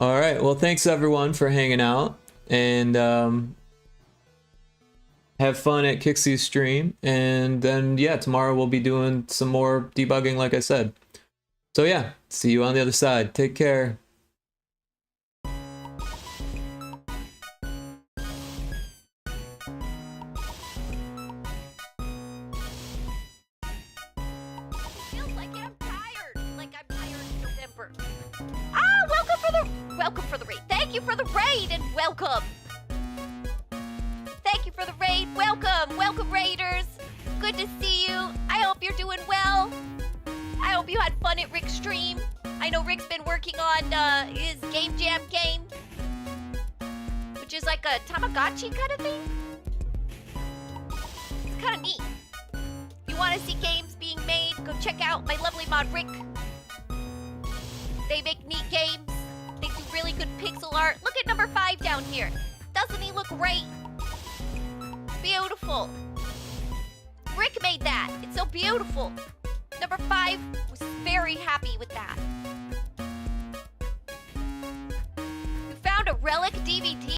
Alright, well thanks everyone for hanging out, and have fun at Kixie's stream, and then yeah, tomorrow we'll be doing some more debugging like I said. So yeah, see you on the other side. Take care. Welcome for the raid. Thank you for the raid and welcome. Thank you for the raid. Welcome. Welcome, raiders. Good to see you. I hope you're doing well. I hope you had fun at Rick's stream. I know Rick's been working on his Game Jam game, which is like a Tamagotchi kind of thing. It's kind of neat. If you want to see games being made, go check out my lovely mod Rick. They make neat games. They do really good pixel art. Look at number 5 down here. Doesn't he look great? Beautiful. Rick made that. It's so beautiful. Number 5 was very happy with that. We found a relic DVD.